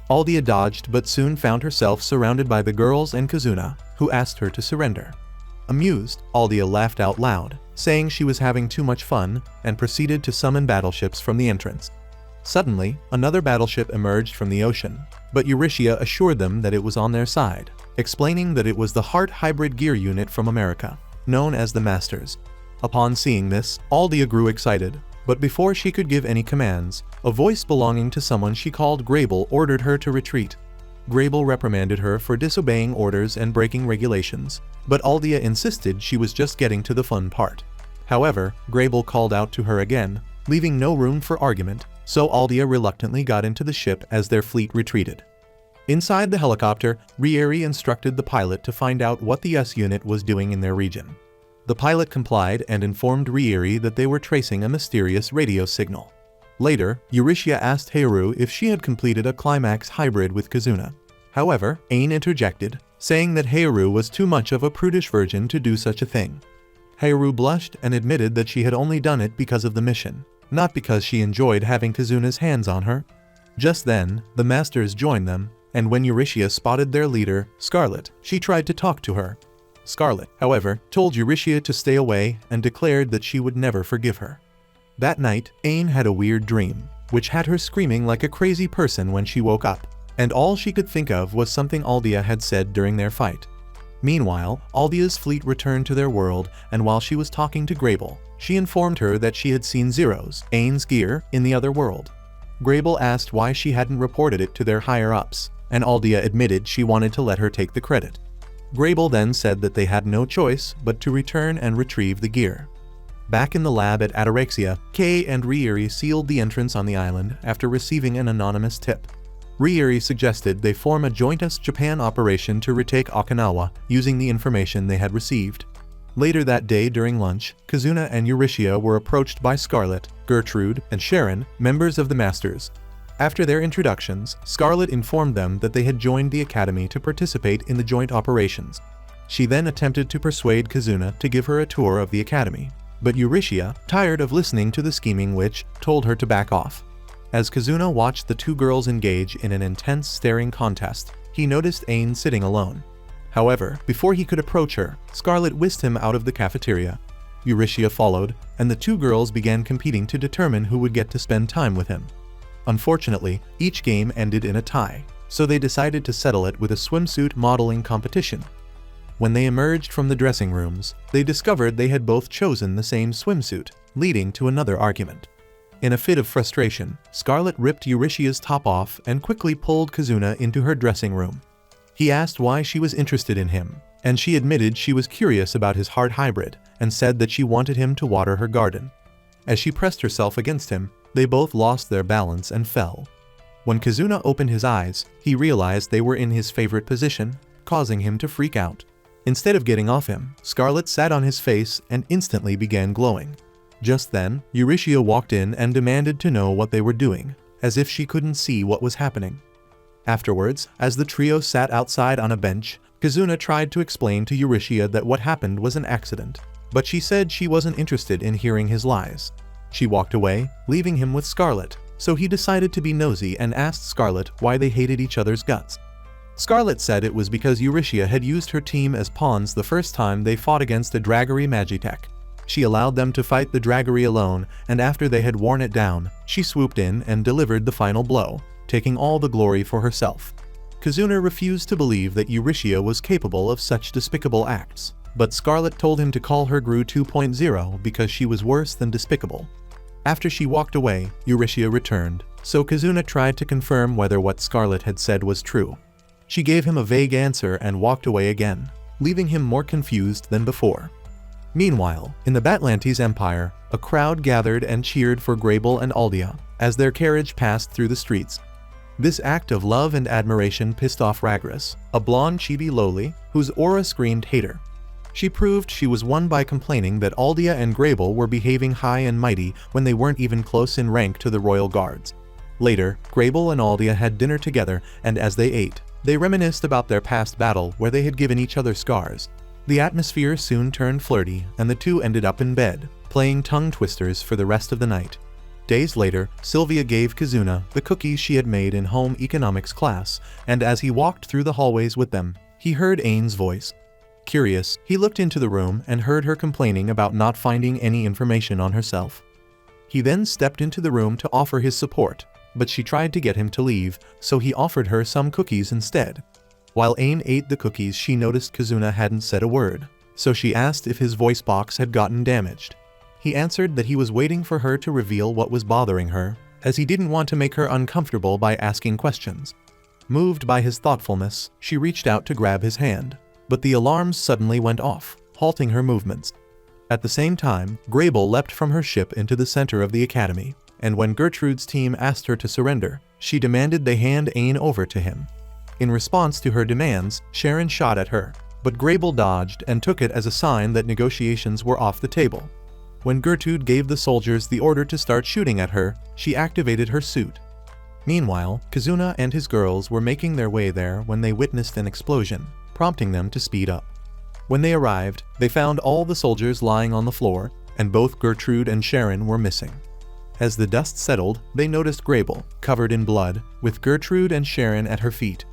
Aldia dodged but soon found herself surrounded by the girls and Kazuna, who asked her to surrender. Amused, Aldia laughed out loud, saying she was having too much fun, and proceeded to summon battleships from the entrance. Suddenly, another battleship emerged from the ocean, but Eurytia assured them that it was on their side, explaining that it was the Heart Hybrid Gear Unit from America, known as the Masters. Upon seeing this, Aldia grew excited, but before she could give any commands, a voice belonging to someone she called Grable ordered her to retreat. Grable reprimanded her for disobeying orders and breaking regulations, but Aldia insisted she was just getting to the fun part. However, Grable called out to her again, leaving no room for argument, so Aldia reluctantly got into the ship as their fleet retreated. Inside the helicopter, Rizz instructed the pilot to find out what the S-unit was doing in their region. The pilot complied and informed Rizz that they were tracing a mysterious radio signal. Later, Eurytia asked Haru if she had completed a climax hybrid with Kazuna. However, Ain interjected, saying that Haru was too much of a prudish virgin to do such a thing. Haru blushed and admitted that she had only done it because of the mission, not because she enjoyed having Kazuna's hands on her. Just then, the masters joined them, and when Eurytia spotted their leader, Scarlet, she tried to talk to her. Scarlet, however, told Eurytia to stay away and declared that she would never forgive her. That night, Ain had a weird dream, which had her screaming like a crazy person when she woke up, and all she could think of was something Aldia had said during their fight. Meanwhile, Aldia's fleet returned to their world, and while she was talking to Grable, she informed her that she had seen Zero's, Ain's gear, in the other world. Grable asked why she hadn't reported it to their higher-ups, and Aldia admitted she wanted to let her take the credit. Grable then said that they had no choice but to return and retrieve the gear. Back in the lab at Ataraxia, Kei and Rizz sealed the entrance on the island after receiving an anonymous tip. Rizz suggested they form a joint US-Japan operation to retake Okinawa using the information they had received. Later that day during lunch, Kazuna and Eurytia were approached by Scarlet, Gertrude, and Sharon, members of the Masters. After their introductions, Scarlet informed them that they had joined the Academy to participate in the joint operations. She then attempted to persuade Kazuna to give her a tour of the Academy, but Eurytia, tired of listening to the scheming witch, told her to back off. As Kazuna watched the two girls engage in an intense staring contest, he noticed Ain sitting alone. However, before he could approach her, Scarlet whisked him out of the cafeteria. Eurytia followed, and the two girls began competing to determine who would get to spend time with him. Unfortunately, each game ended in a tie, so they decided to settle it with a swimsuit modeling competition. When they emerged from the dressing rooms, they discovered they had both chosen the same swimsuit, leading to another argument. In a fit of frustration, Scarlet ripped Eurytia's top off and quickly pulled Kazuna into her dressing room. He asked why she was interested in him, and she admitted she was curious about his heart hybrid and said that she wanted him to water her garden. As she pressed herself against him, they both lost their balance and fell. When Kazuna opened his eyes, he realized they were in his favorite position, causing him to freak out. Instead of getting off him, Scarlet sat on his face and instantly began glowing. Just then, Eurytia walked in and demanded to know what they were doing, as if she couldn't see what was happening. Afterwards, as the trio sat outside on a bench, Kazuna tried to explain to Eurytia that what happened was an accident, but she said she wasn't interested in hearing his lies. She walked away, leaving him with Scarlet, so he decided to be nosy and asked Scarlet why they hated each other's guts. Scarlet said it was because Eurytia had used her team as pawns the first time they fought against the Draggery Magitech. She allowed them to fight the Draggery alone, and after they had worn it down, she swooped in and delivered the final blow, taking all the glory for herself. Kazuna refused to believe that Eurytia was capable of such despicable acts, but Scarlet told him to call her Gru 2.0 because she was worse than despicable. After she walked away, Eurytia returned, so Kazuna tried to confirm whether what Scarlet had said was true. She gave him a vague answer and walked away again, leaving him more confused than before. Meanwhile, in the Batlantes Empire, a crowd gathered and cheered for Grable and Aldia as their carriage passed through the streets. This act of love and admiration pissed off Ragras, a blonde chibi loli, whose aura screamed hater. She proved she was won by complaining that Aldia and Grable were behaving high and mighty when they weren't even close in rank to the royal guards. Later, Grable and Aldia had dinner together, and as they ate, they reminisced about their past battle where they had given each other scars. The atmosphere soon turned flirty, and the two ended up in bed, playing tongue twisters for the rest of the night. Days later, Sylvia gave Kazuna the cookies she had made in home economics class, and as he walked through the hallways with them, he heard Ain's voice. Curious, he looked into the room and heard her complaining about not finding any information on herself. He then stepped into the room to offer his support, but she tried to get him to leave, so he offered her some cookies instead. While Ain ate the cookies, she noticed Kazuna hadn't said a word, so she asked if his voice box had gotten damaged. He answered that he was waiting for her to reveal what was bothering her, as he didn't want to make her uncomfortable by asking questions. Moved by his thoughtfulness, she reached out to grab his hand, but the alarms suddenly went off, halting her movements. At the same time, Grable leapt from her ship into the center of the academy, and when Gertrude's team asked her to surrender, she demanded they hand Ain over to him. In response to her demands, Sharon shot at her, but Grable dodged and took it as a sign that negotiations were off the table. When Gertrude gave the soldiers the order to start shooting at her, she activated her suit. Meanwhile, Kazuna and his girls were making their way there when they witnessed an explosion, prompting them to speed up. When they arrived, they found all the soldiers lying on the floor, and both Gertrude and Sharon were missing. As the dust settled, they noticed Grable, covered in blood, with Gertrude and Sharon at her feet.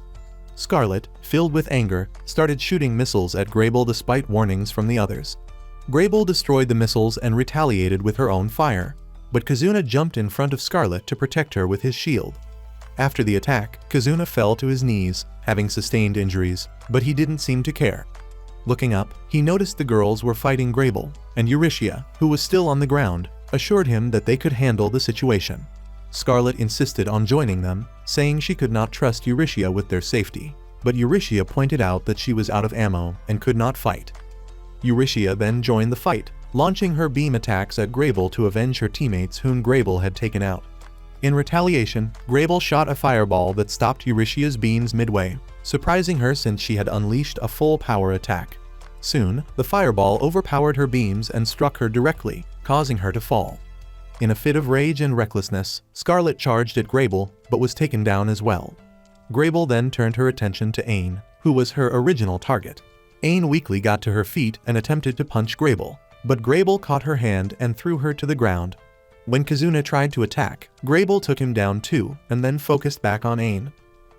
Scarlet, filled with anger, started shooting missiles at Grable despite warnings from the others. Grable destroyed the missiles and retaliated with her own fire, but Kazuna jumped in front of Scarlet to protect her with his shield. After the attack, Kazuna fell to his knees, having sustained injuries, but he didn't seem to care. Looking up, he noticed the girls were fighting Grable, and Eurytia, who was still on the ground, assured him that they could handle the situation. Scarlet insisted on joining them, saying she could not trust Eurytia with their safety, but Eurytia pointed out that she was out of ammo and could not fight. Eurytia then joined the fight, launching her beam attacks at Grable to avenge her teammates whom Grable had taken out. In retaliation, Grable shot a fireball that stopped Eurytia's beams midway, surprising her since she had unleashed a full power attack. Soon, the fireball overpowered her beams and struck her directly, causing her to fall. In a fit of rage and recklessness, Scarlet charged at Grable, but was taken down as well. Grable then turned her attention to Ain, who was her original target. Ain weakly got to her feet and attempted to punch Grable, but Grable caught her hand and threw her to the ground. When Kazuna tried to attack, Grable took him down too, and then focused back on Ain.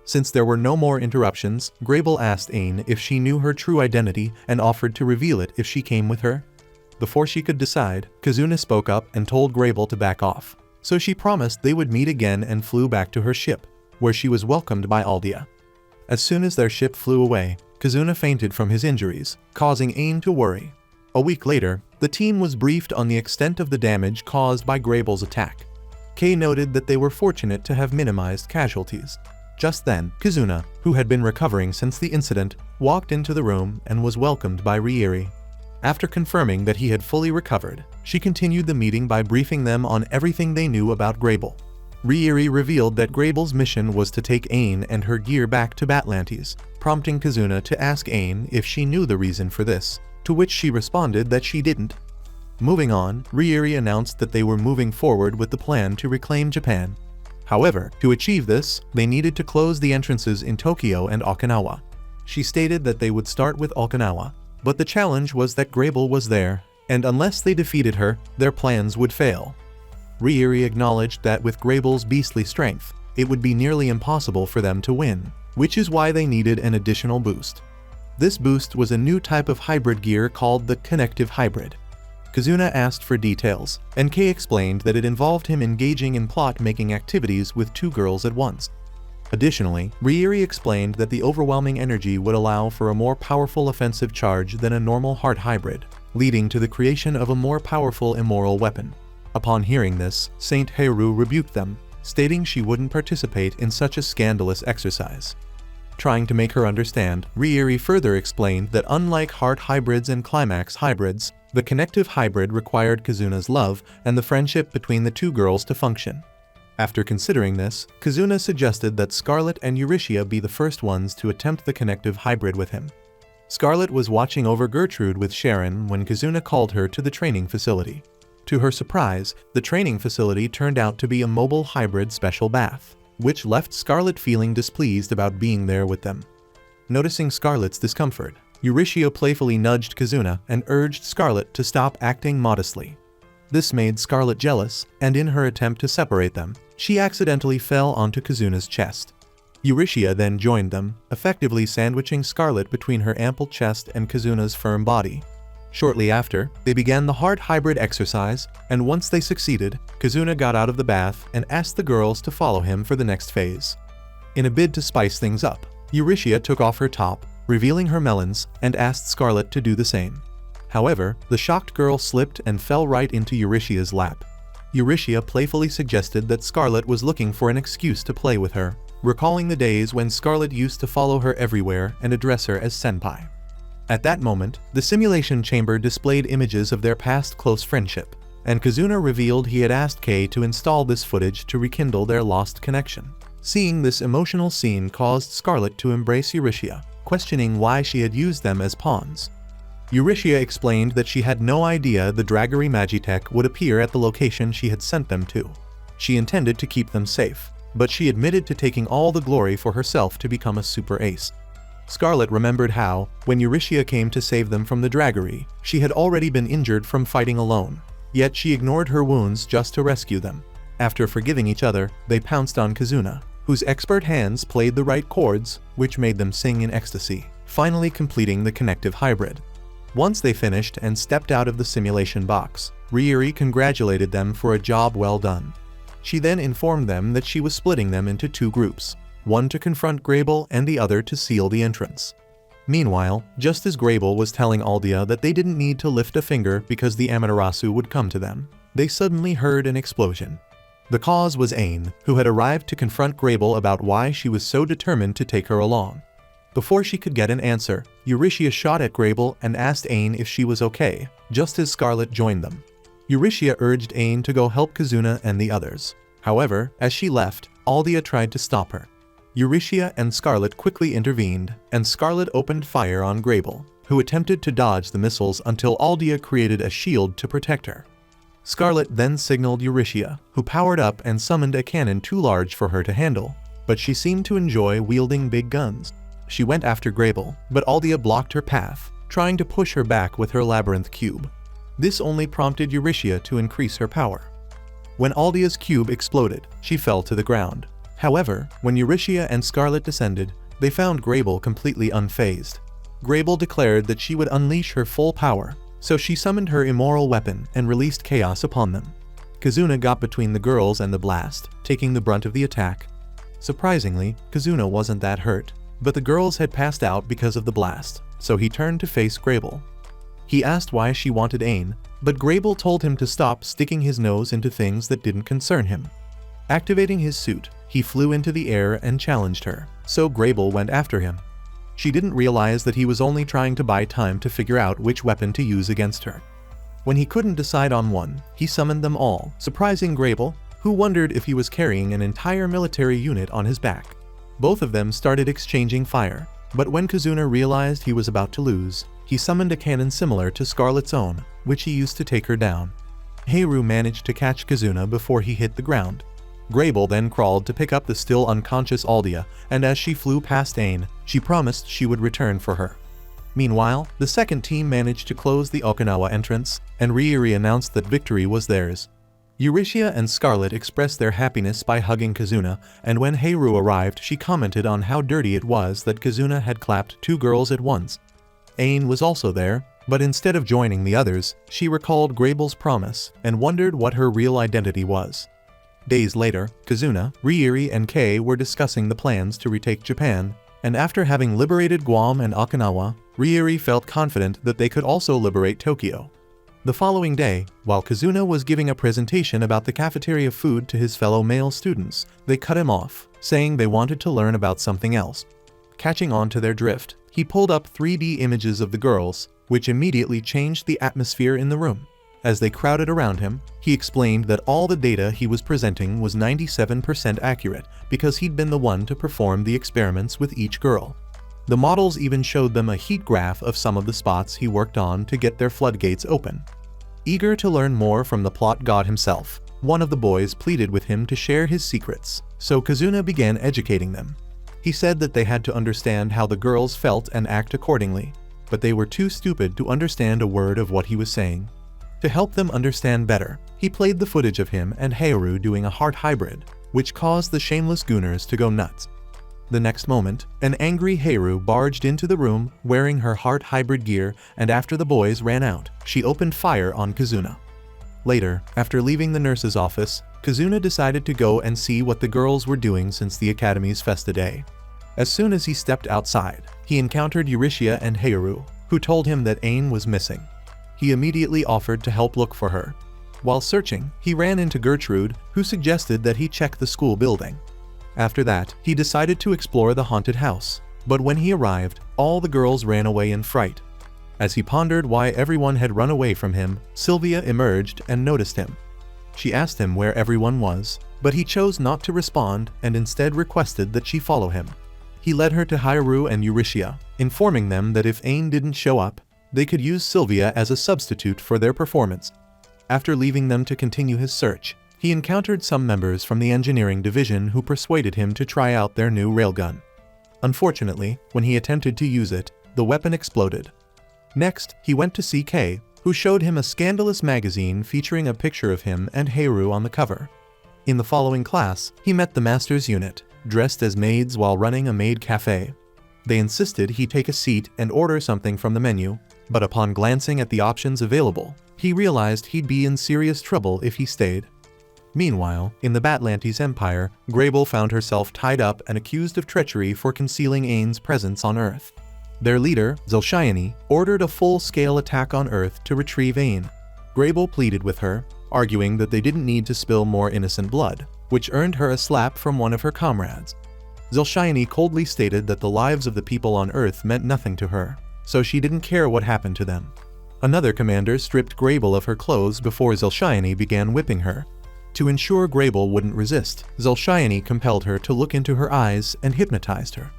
Since there were no more interruptions, Grable asked Ain if she knew her true identity and offered to reveal it if she came with her. Before she could decide, Kazuna spoke up and told Grable to back off, so she promised they would meet again and flew back to her ship, where she was welcomed by Aldia. As soon as their ship flew away, Kazuna fainted from his injuries, causing Ain to worry. A week later, the team was briefed on the extent of the damage caused by Grable's attack. Kay noted that they were fortunate to have minimized casualties. Just then, Kazuna, who had been recovering since the incident, walked into the room and was welcomed by Rieri. After confirming that he had fully recovered, she continued the meeting by briefing them on everything they knew about Grable. Rieri revealed that Grable's mission was to take Ain and her gear back to Batlantes, prompting Kazuna to ask Ain if she knew the reason for this, to which she responded that she didn't. Moving on, Rieri announced that they were moving forward with the plan to reclaim Japan. However, to achieve this, they needed to close the entrances in Tokyo and Okinawa. She stated that they would start with Okinawa, but the challenge was that Grable was there, and unless they defeated her, their plans would fail. Rieri acknowledged that with Grable's beastly strength, it would be nearly impossible for them to win, which is why they needed an additional boost. This boost was a new type of hybrid gear called the Connective Hybrid. Kazuna asked for details, and Kei explained that it involved him engaging in plot-making activities with two girls at once. Additionally, Rieri explained that the overwhelming energy would allow for a more powerful offensive charge than a normal heart hybrid, leading to the creation of a more powerful immoral weapon. Upon hearing this, Saint Heiru rebuked them, stating she wouldn't participate in such a scandalous exercise. Trying to make her understand, Rieri further explained that unlike heart hybrids and climax hybrids, the connective hybrid required Kazuna's love and the friendship between the two girls to function. After considering this, Kazuna suggested that Scarlet and Eurytia be the first ones to attempt the connective hybrid with him. Scarlet was watching over Gertrude with Sharon when Kazuna called her to the training facility. To her surprise, the training facility turned out to be a mobile hybrid special bath, which left Scarlet feeling displeased about being there with them. Noticing Scarlet's discomfort, Eurytia playfully nudged Kazuna and urged Scarlet to stop acting modestly. This made Scarlet jealous, and in her attempt to separate them, she accidentally fell onto Kazuna's chest. Eurytia then joined them, effectively sandwiching Scarlet between her ample chest and Kazuna's firm body. Shortly after, they began the heart hybrid exercise, and once they succeeded, Kazuna got out of the bath and asked the girls to follow him for the next phase. In a bid to spice things up, Eurytia took off her top, revealing her melons, and asked Scarlet to do the same. However, the shocked girl slipped and fell right into Eurytia's lap. Eurytia playfully suggested that Scarlet was looking for an excuse to play with her, recalling the days when Scarlet used to follow her everywhere and address her as senpai. At that moment, the simulation chamber displayed images of their past close friendship, and Kazuna revealed he had asked Kei to install this footage to rekindle their lost connection. Seeing this emotional scene caused Scarlet to embrace Eurytia, questioning why she had used them as pawns. Eurytia explained that she had no idea the Draggery Magitech would appear at the location she had sent them to. She intended to keep them safe, but she admitted to taking all the glory for herself to become a super ace. Scarlet remembered how, when Eurytia came to save them from the Draggery, she had already been injured from fighting alone, yet she ignored her wounds just to rescue them. After forgiving each other, they pounced on Kazuna, whose expert hands played the right chords, which made them sing in ecstasy, finally completing the connective hybrid. Once they finished and stepped out of the simulation box, Ryuri congratulated them for a job well done. She then informed them that she was splitting them into two groups, one to confront Grable and the other to seal the entrance. Meanwhile, just as Grable was telling Aldia that they didn't need to lift a finger because the Amaterasu would come to them, they suddenly heard an explosion. The cause was Ain, who had arrived to confront Grable about why she was so determined to take her along. Before she could get an answer, Eurytia shot at Grable and asked Ain if she was okay, just as Scarlet joined them. Eurytia urged Ain to go help Kazuna and the others. However, as she left, Aldia tried to stop her. Eurytia and Scarlet quickly intervened, and Scarlet opened fire on Grable, who attempted to dodge the missiles until Aldia created a shield to protect her. Scarlet then signaled Eurytia, who powered up and summoned a cannon too large for her to handle, but she seemed to enjoy wielding big guns. She went after Grable, but Aldia blocked her path, trying to push her back with her labyrinth cube. This only prompted Eurytia to increase her power. When Aldia's cube exploded, she fell to the ground. However, when Eurytia and Scarlet descended, they found Grable completely unfazed. Grable declared that she would unleash her full power, so she summoned her immoral weapon and released chaos upon them. Kazuna got between the girls and the blast, taking the brunt of the attack. Surprisingly, Kazuna wasn't that hurt, but the girls had passed out because of the blast, so he turned to face Grable. He asked why she wanted Ain, but Grable told him to stop sticking his nose into things that didn't concern him. Activating his suit, he flew into the air and challenged her, so Grable went after him. She didn't realize that he was only trying to buy time to figure out which weapon to use against her. When he couldn't decide on one, he summoned them all, surprising Grable, who wondered if he was carrying an entire military unit on his back. Both of them started exchanging fire, but when Kazuna realized he was about to lose, he summoned a cannon similar to Scarlet's own, which he used to take her down. Heiru managed to catch Kazuna before he hit the ground. Grable then crawled to pick up the still unconscious Aldia, and as she flew past Ain, she promised she would return for her. Meanwhile, the second team managed to close the Okinawa entrance, and Ryuri announced that victory was theirs. Eurytia and Scarlet expressed their happiness by hugging Kazuna, and when Heiru arrived she commented on how dirty it was that Kazuna had clapped two girls at once. Ain was also there, but instead of joining the others, she recalled Grable's promise and wondered what her real identity was. Days later, Kazuna, Ryuri and Kei were discussing the plans to retake Japan, and after having liberated Guam and Okinawa, Ryuri felt confident that they could also liberate Tokyo. The following day, while Kazuna was giving a presentation about the cafeteria food to his fellow male students, they cut him off, saying they wanted to learn about something else. Catching on to their drift, he pulled up 3D images of the girls, which immediately changed the atmosphere in the room. As they crowded around him, he explained that all the data he was presenting was 97% accurate because he'd been the one to perform the experiments with each girl. The models even showed them a heat graph of some of the spots he worked on to get their floodgates open. Eager to learn more from the plot god himself, one of the boys pleaded with him to share his secrets, so Kazuna began educating them. He said that they had to understand how the girls felt and act accordingly, but they were too stupid to understand a word of what he was saying. To help them understand better, he played the footage of him and Heiru doing a heart hybrid, which caused the shameless gooners to go nuts. The next moment, an angry Heiru barged into the room wearing her heart hybrid gear, and after the boys ran out, she opened fire on Kazuna. Later, after leaving the nurse's office, Kazuna decided to go and see what the girls were doing since the academy's Festa Day. As soon as he stepped outside, he encountered Eurytia and Heiru, who told him that Ain was missing. He immediately offered to help look for her. While searching, he ran into Gertrude, who suggested that he check the school building. After that, he decided to explore the haunted house, but when he arrived, all the girls ran away in fright, As he pondered why everyone had run away from him, Sylvia emerged and noticed him. She asked him where everyone was, but he chose not to respond and instead requested that she follow him. He led her to Hyrule and Eurytia, informing them that if Ain didn't show up, they could use Sylvia as a substitute for their performance. After leaving them to continue his search, he encountered some members from the engineering division who persuaded him to try out their new railgun. Unfortunately, when he attempted to use it, the weapon exploded. Next, he went to see Kay, who showed him a scandalous magazine featuring a picture of him and Hyrule on the cover. In the following class, he met the master's unit, dressed as maids while running a maid cafe. They insisted he take a seat and order something from the menu, but upon glancing at the options available, he realized he'd be in serious trouble if he stayed. Meanwhile, in the Batlantes Empire, Grable found herself tied up and accused of treachery for concealing Ain's presence on Earth. Their leader, Zul'Shayani, ordered a full-scale attack on Earth to retrieve Ain. Grable pleaded with her, arguing that they didn't need to spill more innocent blood, which earned her a slap from one of her comrades. Zul'Shayani coldly stated that the lives of the people on Earth meant nothing to her, so she didn't care what happened to them. Another commander stripped Grable of her clothes before Zul'Shayani began whipping her. To ensure Grable wouldn't resist, Zul'Shayani compelled her to look into her eyes and hypnotized her.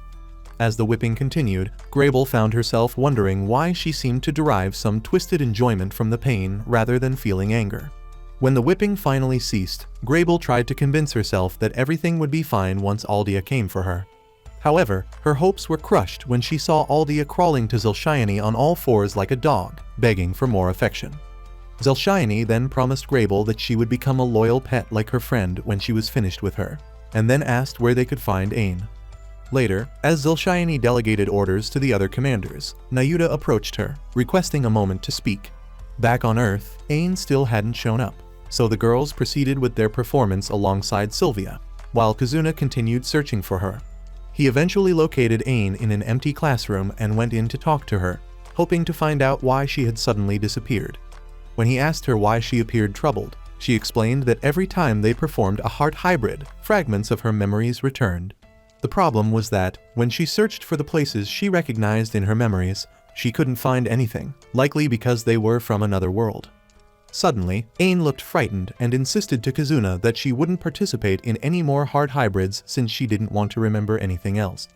As the whipping continued, Grable found herself wondering why she seemed to derive some twisted enjoyment from the pain rather than feeling anger. When the whipping finally ceased, Grable tried to convince herself that everything would be fine once Aldia came for her. However, her hopes were crushed when she saw Aldia crawling to Zul'Shayani on all fours like a dog, begging for more affection. Zul'Shayani then promised Grable that she would become a loyal pet like her friend when she was finished with her, and then asked where they could find Ain. Later, as Zul'Shayani delegated orders to the other commanders, Nayuta approached her, requesting a moment to speak. Back on Earth, Ain still hadn't shown up, so the girls proceeded with their performance alongside Sylvia, while Kazuna continued searching for her. He eventually located Ain in an empty classroom and went in to talk to her, hoping to find out why she had suddenly disappeared. When he asked her why she appeared troubled, she explained that every time they performed a heart hybrid, fragments of her memories returned. The problem was that, when she searched for the places she recognized in her memories, she couldn't find anything, likely because they were from another world. Suddenly, Ain looked frightened and insisted to Kazuna that she wouldn't participate in any more heart hybrids since she didn't want to remember anything else.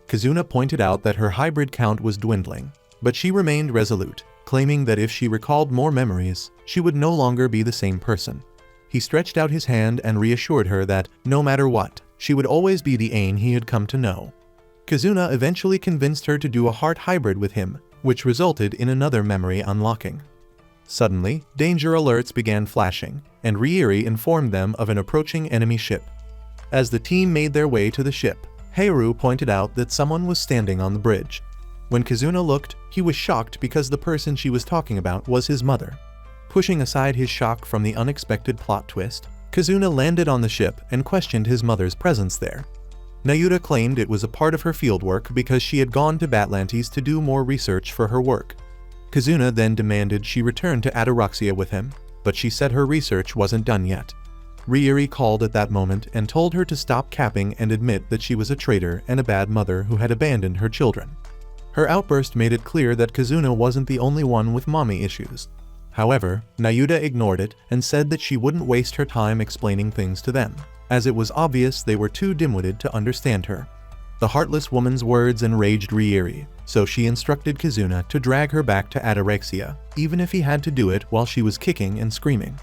Kazuna pointed out that her hybrid count was dwindling, but she remained resolute, claiming that if she recalled more memories, she would no longer be the same person. He stretched out his hand and reassured her that, no matter what, she would always be the Ain he had come to know. Kazuna eventually convinced her to do a heart hybrid with him, which resulted in another memory unlocking. Suddenly, danger alerts began flashing, and Riiri informed them of an approaching enemy ship. As the team made their way to the ship, Heiru pointed out that someone was standing on the bridge. When Kazuna looked, he was shocked because the person she was talking about was his mother. Pushing aside his shock from the unexpected plot twist, Kazuna landed on the ship and questioned his mother's presence there. Nayuta claimed it was a part of her fieldwork because she had gone to Batlantes to do more research for her work. Kazuna then demanded she return to Ataraxia with him, but she said her research wasn't done yet. Riiri called at that moment and told her to stop capping and admit that she was a traitor and a bad mother who had abandoned her children. Her outburst made it clear that Kazuna wasn't the only one with mommy issues. However, Nayuta ignored it and said that she wouldn't waste her time explaining things to them, as it was obvious they were too dim-witted to understand her. The heartless woman's words enraged Riiri, so she instructed Kazuna to drag her back to Ataraxia, even if he had to do it while she was kicking and screaming.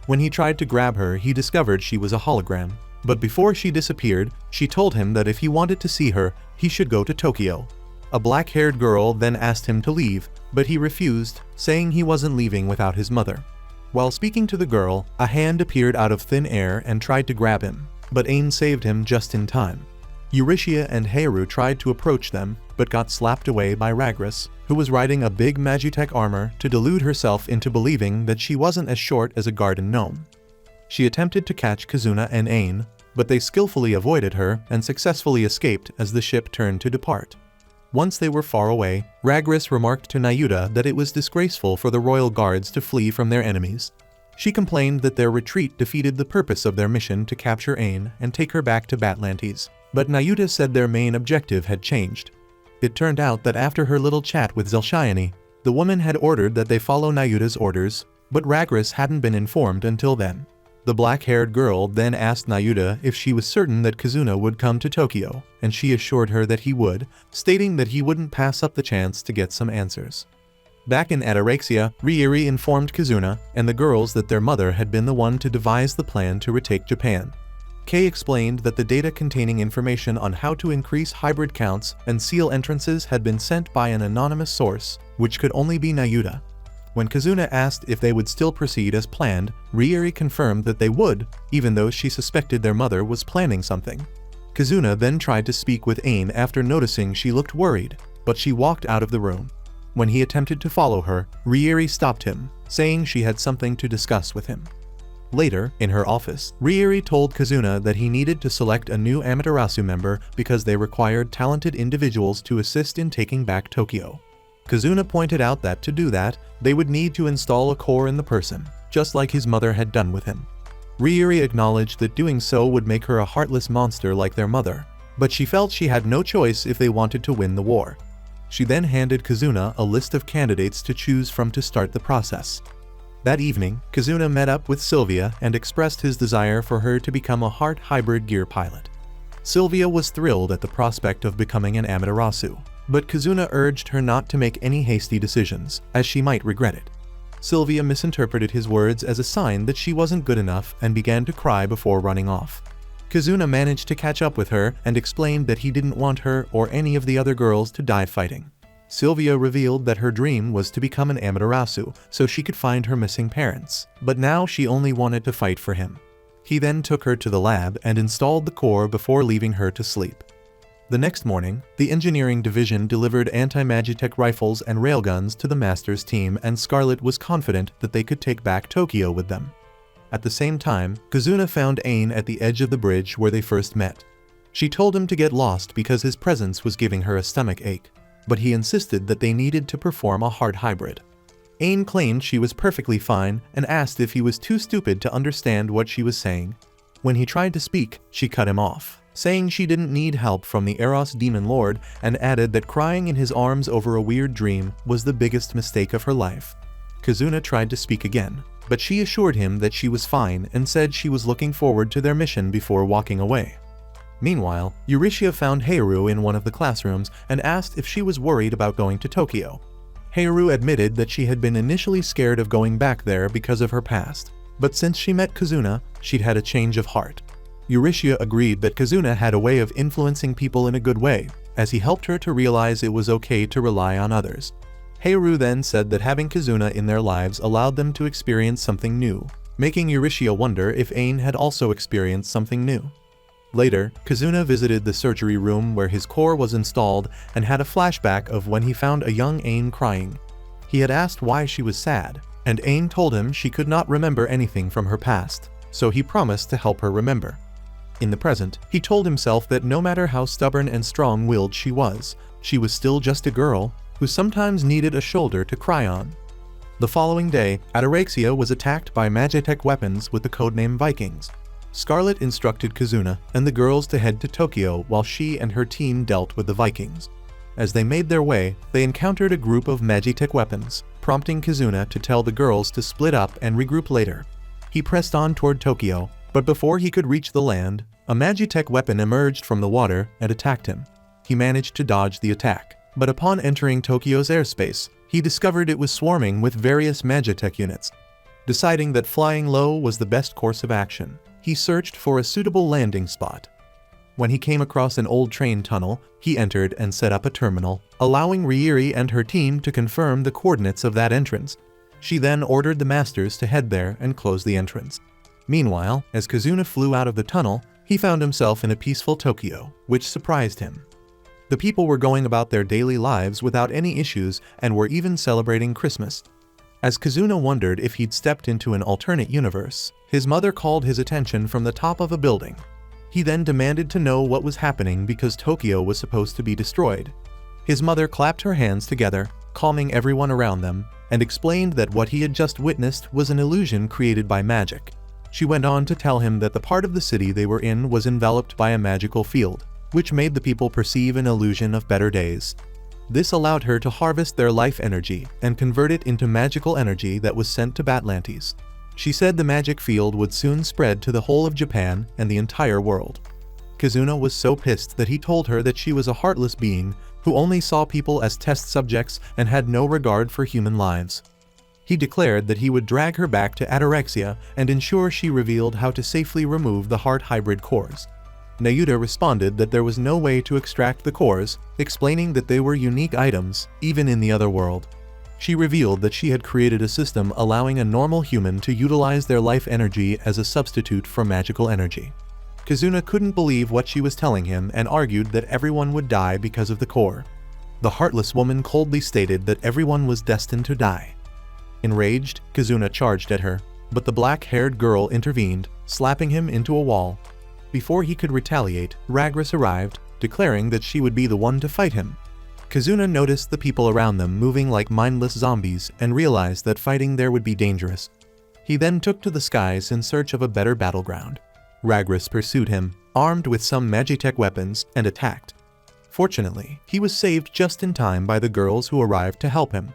When he tried to grab her, he discovered she was a hologram, but before she disappeared, she told him that if he wanted to see her, he should go to Tokyo. A black-haired girl then asked him to leave, but he refused, saying he wasn't leaving without his mother. While speaking to the girl, a hand appeared out of thin air and tried to grab him, but Ain saved him just in time. Eurytia and Heiru tried to approach them, but got slapped away by Ragris, who was riding a big Magitech armor to delude herself into believing that she wasn't as short as a garden gnome. She attempted to catch Kazuna and Ain, but they skillfully avoided her and successfully escaped as the ship turned to depart. Once they were far away, Ragris remarked to Nayuta that it was disgraceful for the royal guards to flee from their enemies. She complained that their retreat defeated the purpose of their mission to capture Ain and take her back to Batlantes, but Nayuta said their main objective had changed. It turned out that after her little chat with Zul'Shayani, The woman had ordered that they follow Nayuta's orders, but Rizz hadn't been informed until then. The black-haired girl then asked Nayuta if she was certain that Kazuna would come to Tokyo, and she assured her that he would, stating that he wouldn't pass up the chance to get some answers. Back in Atarexia, Ryuri informed Kazuna and the girls that their mother had been the one to devise the plan to retake Japan. Kei explained that the data containing information on how to increase hybrid counts and seal entrances had been sent by an anonymous source, which could only be Nayuta. When Kazuna asked if they would still proceed as planned, Ryuri confirmed that they would, even though she suspected their mother was planning something. Kazuna then tried to speak with Ain after noticing she looked worried, but she walked out of the room. When he attempted to follow her, Ryuri stopped him, saying she had something to discuss with him. Later, in her office, Ryuri told Kazuna that he needed to select a new Amaterasu member because they required talented individuals to assist in taking back Tokyo. Kazuna pointed out that to do that, they would need to install a core in the person, just like his mother had done with him. Ryuri acknowledged that doing so would make her a heartless monster like their mother, but she felt she had no choice if they wanted to win the war. She then handed Kazuna a list of candidates to choose from to start the process. That evening, Kazuna met up with Sylvia and expressed his desire for her to become a heart hybrid gear pilot. Sylvia was thrilled at the prospect of becoming an Amaterasu, but Kazuna urged her not to make any hasty decisions, as she might regret it. Sylvia misinterpreted his words as a sign that she wasn't good enough and began to cry before running off. Kazuna managed to catch up with her and explained that he didn't want her or any of the other girls to die fighting. Sylvia revealed that her dream was to become an Amaterasu so she could find her missing parents, but now she only wanted to fight for him. He then took her to the lab and installed the core before leaving her to sleep. The next morning, the engineering division delivered anti-Magitech rifles and railguns to the Masters team, and Scarlet was confident that they could take back Tokyo with them. At the same time, Kazuna found Ain at the edge of the bridge where they first met. She told him to get lost because his presence was giving her a stomach ache, but he insisted that they needed to perform a heart hybrid. Ain claimed she was perfectly fine and asked if he was too stupid to understand what she was saying. When he tried to speak, she cut him off, saying she didn't need help from the Eros Demon Lord, and added that crying in his arms over a weird dream was the biggest mistake of her life. Kazuna tried to speak again, but she assured him that she was fine and said she was looking forward to their mission before walking away. Meanwhile, Eurytia found Heiru in one of the classrooms and asked if she was worried about going to Tokyo. Heiru admitted that she had been initially scared of going back there because of her past, but since she met Kazuna, she'd had a change of heart. Eurytia agreed that Kazuna had a way of influencing people in a good way, as he helped her to realize it was okay to rely on others. Heiru then said that having Kazuna in their lives allowed them to experience something new, making Eurytia wonder if Ain had also experienced something new. Later, Kazuna visited the surgery room where his core was installed and had a flashback of when he found a young Ain crying. He had asked why she was sad, and Ain told him she could not remember anything from her past, so he promised to help her remember. In the present, he told himself that no matter how stubborn and strong-willed she was still just a girl who sometimes needed a shoulder to cry on. The following day, Atarexia was attacked by Magitech weapons with the codename Vikings. Scarlet instructed Kazuna and the girls to head to Tokyo while she and her team dealt with the Vikings. As they made their way, they encountered a group of Magitech weapons, prompting Kazuna to tell the girls to split up and regroup later. He pressed on toward Tokyo, but before he could reach the land, a Magitech weapon emerged from the water and attacked him. He managed to dodge the attack, but upon entering Tokyo's airspace, he discovered it was swarming with various Magitech units. Deciding that flying low was the best course of action, he searched for a suitable landing spot. When he came across an old train tunnel, he entered and set up a terminal, allowing Ryuri and her team to confirm the coordinates of that entrance. She then ordered the masters to head there and close the entrance. Meanwhile, as Kazuna flew out of the tunnel, he found himself in a peaceful Tokyo, which surprised him. The people were going about their daily lives without any issues and were even celebrating Christmas. As Kazuna wondered if he'd stepped into an alternate universe, his mother called his attention from the top of a building. He then demanded to know what was happening because Tokyo was supposed to be destroyed. His mother clapped her hands together, calming everyone around them, and explained that what he had just witnessed was an illusion created by magic. She went on to tell him that the part of the city they were in was enveloped by a magical field, which made the people perceive an illusion of better days. This allowed her to harvest their life energy and convert it into magical energy that was sent to Batlantes. She said the magic field would soon spread to the whole of Japan and the entire world. Kazuna was so pissed that he told her that she was a heartless being who only saw people as test subjects and had no regard for human lives. He declared that he would drag her back to Atyrexia and ensure she revealed how to safely remove the heart hybrid cores. Nayuta responded that there was no way to extract the cores, explaining that they were unique items, even in the other world. She revealed that she had created a system allowing a normal human to utilize their life energy as a substitute for magical energy. Kazuna couldn't believe what she was telling him and argued that everyone would die because of the core. The heartless woman coldly stated that everyone was destined to die. Enraged, Kazuna charged at her, but the black-haired girl intervened, slapping him into a wall. Before he could retaliate, Rizz arrived, declaring that she would be the one to fight him. Kazuna noticed the people around them moving like mindless zombies and realized that fighting there would be dangerous. He then took to the skies in search of a better battleground. Rizz pursued him, armed with some magitech weapons, and attacked. Fortunately, he was saved just in time by the girls who arrived to help him.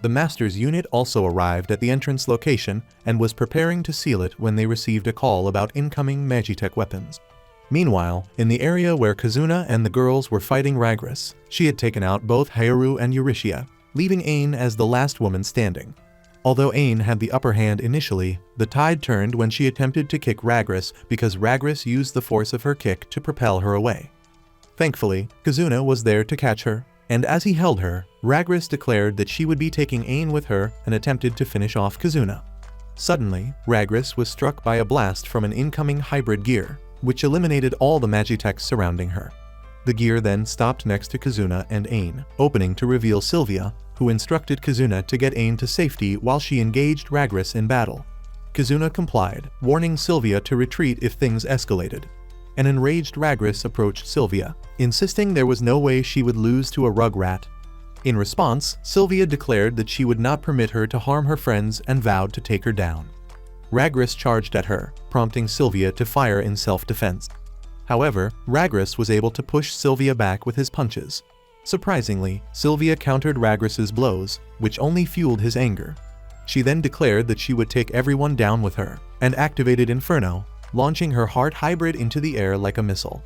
The Master's unit also arrived at the entrance location and was preparing to seal it when they received a call about incoming magitech weapons. Meanwhile, in the area where Kazuna and the girls were fighting Rizz, she had taken out both Hayaru and Eurystia, leaving Ain as the last woman standing. Although Ain had the upper hand initially, the tide turned when she attempted to kick Rizz because Rizz used the force of her kick to propel her away. Thankfully, Kazuna was there to catch her, and as he held her, Rizz declared that she would be taking Ain with her and attempted to finish off Kazuna. Suddenly, Rizz was struck by a blast from an incoming hybrid gear, which eliminated all the magitechs surrounding her. The gear then stopped next to Kazuna and Ain, opening to reveal Sylvia, who instructed Kazuna to get Ain to safety while she engaged Rizz in battle. Kazuna complied, warning Sylvia to retreat if things escalated. An enraged Rizz approached Sylvia, insisting there was no way she would lose to a rugrat. In response, Sylvia declared that she would not permit her to harm her friends and vowed to take her down. Rizz charged at her, prompting Sylvia to fire in self-defense. However, Rizz was able to push Sylvia back with his punches. Surprisingly, Sylvia countered Riz's blows, which only fueled his anger. She then declared that she would take everyone down with her, and activated Inferno, launching her heart hybrid into the air like a missile.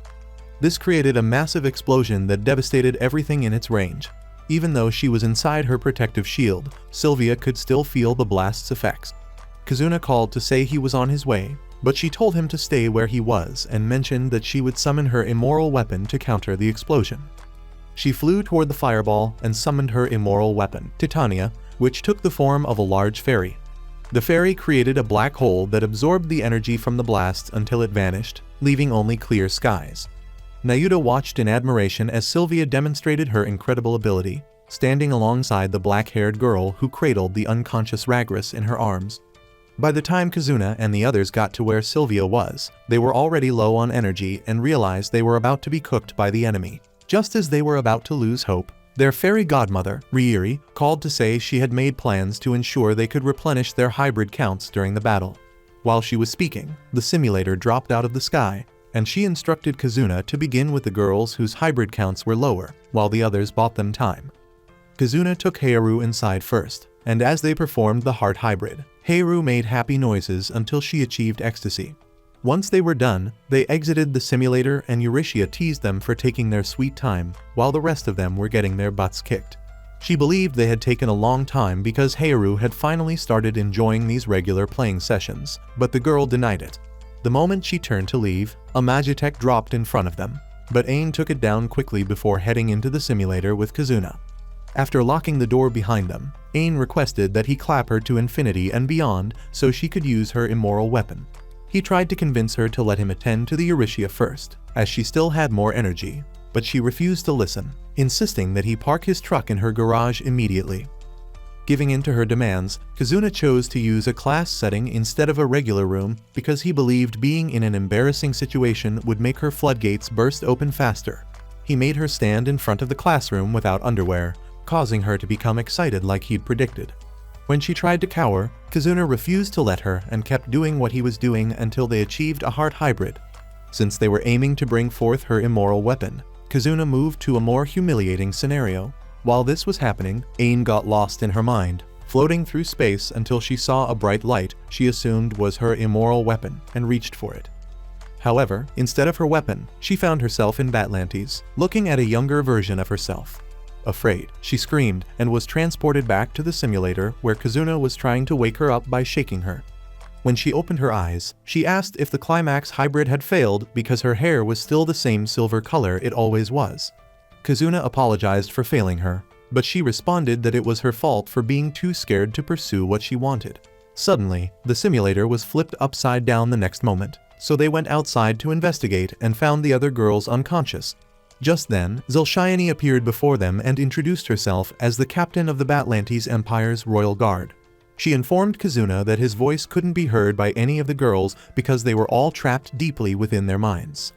This created a massive explosion that devastated everything in its range. Even though she was inside her protective shield, Sylvia could still feel the blast's effects. Kazuna called to say he was on his way, but she told him to stay where he was and mentioned that she would summon her immoral weapon to counter the explosion. She flew toward the fireball and summoned her immoral weapon, Titania, which took the form of a large fairy. The fairy created a black hole that absorbed the energy from the blast until it vanished, leaving only clear skies. Nayuta watched in admiration as Sylvia demonstrated her incredible ability, standing alongside the black-haired girl who cradled the unconscious Rizz in her arms. By the time Kazuna and the others got to where Sylvia was, they were already low on energy and realized they were about to be cooked by the enemy. Just as they were about to lose hope, their fairy godmother, Riiri, called to say she had made plans to ensure they could replenish their hybrid counts during the battle. While she was speaking, the simulator dropped out of the sky, and she instructed Kazuna to begin with the girls whose hybrid counts were lower, while the others bought them time. Kazuna took Hayaru inside first, and as they performed the heart hybrid, Hayaru made happy noises until she achieved ecstasy. Once they were done, they exited the simulator and Eurystia teased them for taking their sweet time, while the rest of them were getting their butts kicked. She believed they had taken a long time because Hayaru had finally started enjoying these regular playing sessions, but the girl denied it. The moment she turned to leave, a magitech dropped in front of them, but Ain took it down quickly before heading into the simulator with Kazuna. After locking the door behind them, Ain requested that he clap her to infinity and beyond so she could use her immoral weapon. He tried to convince her to let him attend to the Eurystia first, as she still had more energy, but she refused to listen, insisting that he park his truck in her garage immediately. Giving in to her demands, Kazuna chose to use a class setting instead of a regular room because he believed being in an embarrassing situation would make her floodgates burst open faster. He made her stand in front of the classroom without underwear, causing her to become excited like he'd predicted. When she tried to cower, Kazuna refused to let her and kept doing what he was doing until they achieved a heart hybrid. Since they were aiming to bring forth her immoral weapon, Kazuna moved to a more humiliating scenario. While this was happening, Ain got lost in her mind, floating through space until she saw a bright light she assumed was her immoral weapon and reached for it. However, instead of her weapon, she found herself in Batlantes, looking at a younger version of herself. Afraid, she screamed and was transported back to the simulator where Kazuna was trying to wake her up by shaking her. When she opened her eyes, she asked if the Climax hybrid had failed because her hair was still the same silver color it always was. Kazuna apologized for failing her, but she responded that it was her fault for being too scared to pursue what she wanted. Suddenly, the simulator was flipped upside down the next moment, so they went outside to investigate and found the other girls unconscious. Just then, Zelshayani appeared before them and introduced herself as the captain of the Batlantes Empire's Royal Guard. She informed Kazuna that his voice couldn't be heard by any of the girls because they were all trapped deeply within their minds.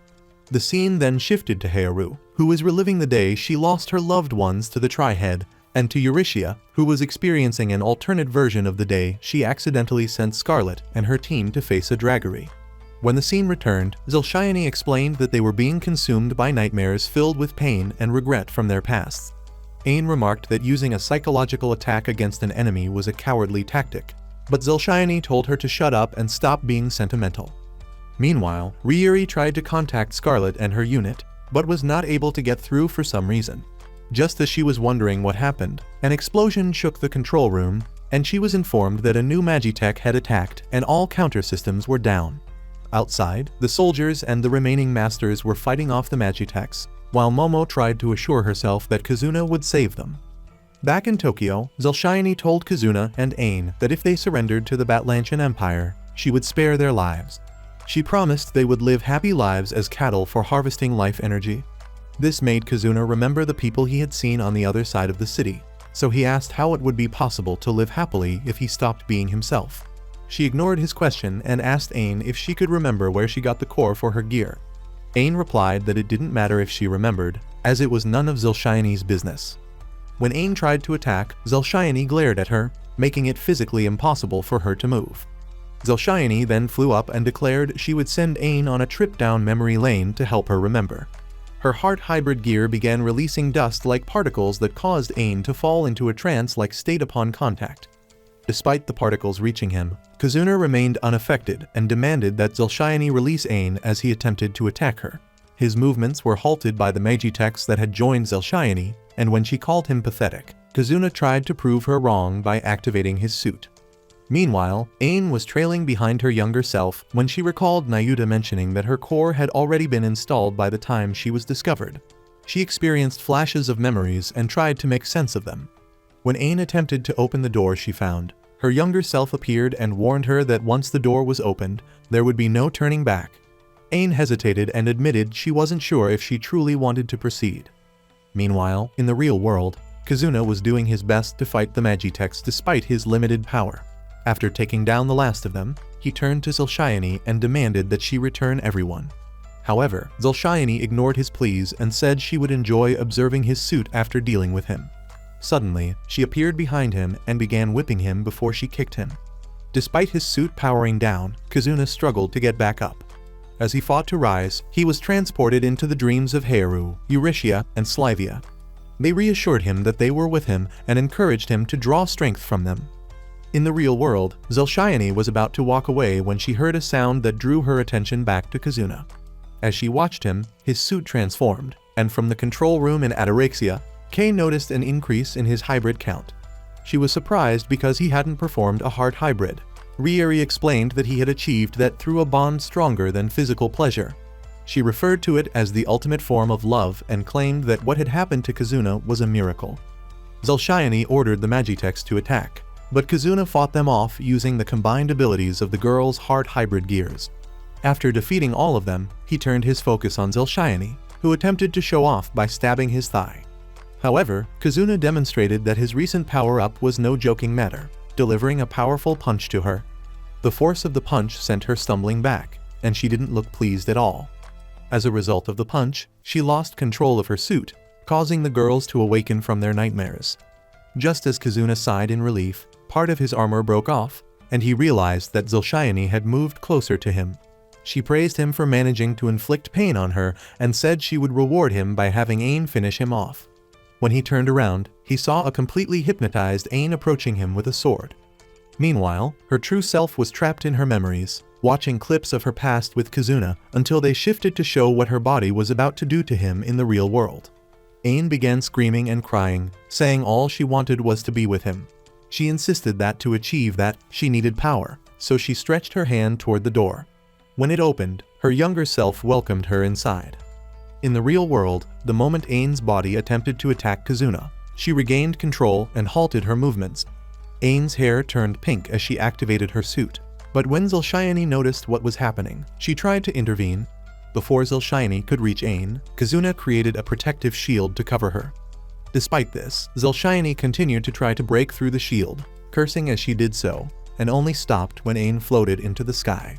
The scene then shifted to Hayaru, who was reliving the day she lost her loved ones to the Tri-Head, and to Eurytia, who was experiencing an alternate version of the day she accidentally sent Scarlet and her team to face a draggery. When the scene returned, Zelshayani explained that they were being consumed by nightmares filled with pain and regret from their pasts. Ain remarked that using a psychological attack against an enemy was a cowardly tactic, but Zelshayani told her to shut up and stop being sentimental. Meanwhile, Ryuri tried to contact Scarlet and her unit, but was not able to get through for some reason. Just as she was wondering what happened, an explosion shook the control room, and she was informed that a new Magitech had attacked and all counter systems were down. Outside, the soldiers and the remaining masters were fighting off the Magitechs, while Momo tried to assure herself that Kazuna would save them. Back in Tokyo, Zelshayani told Kazuna and Ain that if they surrendered to the Batlantian Empire, she would spare their lives. She promised they would live happy lives as cattle for harvesting life energy. This made Kazuna remember the people he had seen on the other side of the city, so he asked how it would be possible to live happily if he stopped being himself. She ignored his question and asked Ain if she could remember where she got the core for her gear. Ain replied that it didn't matter if she remembered, as it was none of Zelshayani's business. When Ain tried to attack, Zelshayani glared at her, making it physically impossible for her to move. Zelshayani then flew up and declared she would send Ain on a trip down memory lane to help her remember. Her heart hybrid gear began releasing dust-like particles that caused Ain to fall into a trance-like state upon contact. Despite the particles reaching him, Kazuna remained unaffected and demanded that Zelshayani release Ain as he attempted to attack her. His movements were halted by the Magitechs that had joined Zelshayani, and when she called him pathetic, Kazuna tried to prove her wrong by activating his suit. Meanwhile, Ain was trailing behind her younger self when she recalled Nayuta mentioning that her core had already been installed by the time she was discovered. She experienced flashes of memories and tried to make sense of them. When Ain attempted to open the door she found, her younger self appeared and warned her that once the door was opened, there would be no turning back. Ain hesitated and admitted she wasn't sure if she truly wanted to proceed. Meanwhile, in the real world, Kazuna was doing his best to fight the Magitechs despite his limited power. After taking down the last of them, he turned to Zelshayani and demanded that she return everyone. However, Zelshayani ignored his pleas and said she would enjoy observing his suit after dealing with him. Suddenly, she appeared behind him and began whipping him before she kicked him. Despite his suit powering down, Kazuna struggled to get back up. As he fought to rise, he was transported into the dreams of Hayaru, Eurytia, and Slyvia. They reassured him that they were with him and encouraged him to draw strength from them. In the real world, Zelshayani was about to walk away when she heard a sound that drew her attention back to Kazuna. As she watched him, his suit transformed, and from the control room in Ataraxia, Kay noticed an increase in his hybrid count. She was surprised because he hadn't performed a heart hybrid. Ryuri explained that he had achieved that through a bond stronger than physical pleasure. She referred to it as the ultimate form of love and claimed that what had happened to Kazuna was a miracle. Zelshayani ordered the Magitechs to attack, but Kazuna fought them off using the combined abilities of the girls' heart hybrid gears. After defeating all of them, he turned his focus on Zelshayani, who attempted to show off by stabbing his thigh. However, Kazuna demonstrated that his recent power-up was no joking matter, delivering a powerful punch to her. The force of the punch sent her stumbling back, and she didn't look pleased at all. As a result of the punch, she lost control of her suit, causing the girls to awaken from their nightmares. Just as Kazuna sighed in relief, part of his armor broke off, and he realized that Zelshayani had moved closer to him. She praised him for managing to inflict pain on her and said she would reward him by having Ain finish him off. When he turned around, he saw a completely hypnotized Ain approaching him with a sword. Meanwhile, her true self was trapped in her memories, watching clips of her past with Kazuna until they shifted to show what her body was about to do to him in the real world. Ain began screaming and crying, saying all she wanted was to be with him. She insisted that to achieve that, she needed power, so she stretched her hand toward the door. When it opened, her younger self welcomed her inside. In the real world, the moment Ain's body attempted to attack Kazuna, she regained control and halted her movements. Ain's hair turned pink as she activated her suit. But when Zulshayani noticed what was happening, she tried to intervene. Before Zulshayani could reach Ain, Kazuna created a protective shield to cover her. Despite this, Zulshayani continued to try to break through the shield, cursing as she did so, and only stopped when Ain floated into the sky.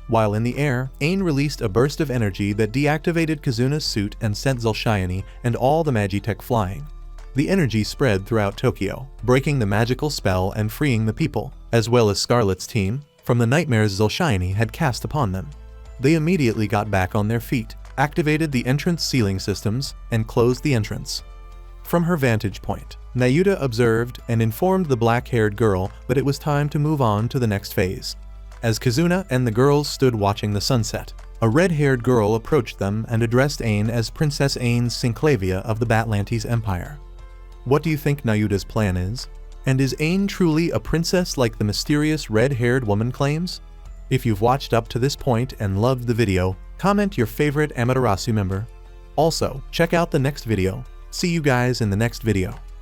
While in the air, Ain released a burst of energy that deactivated Kazuna's suit and sent Zulshayani and all the Magitech flying. The energy spread throughout Tokyo, breaking the magical spell and freeing the people, as well as Scarlet's team, from the nightmares Zulshayani had cast upon them. They immediately got back on their feet, activated the entrance sealing systems, and closed the entrance. From her vantage point, Nayuta observed and informed the black-haired girl that it was time to move on to the next phase. As Kazuna and the girls stood watching the sunset, a red-haired girl approached them and addressed Ain as Princess Ain Synclavia of the Batlantes Empire. What do you think Nayuta's plan is? And is Ain truly a princess like the mysterious red-haired woman claims? If you've watched up to this point and loved the video, comment your favorite Amaterasu member. Also, check out the next video. See you guys in the next video.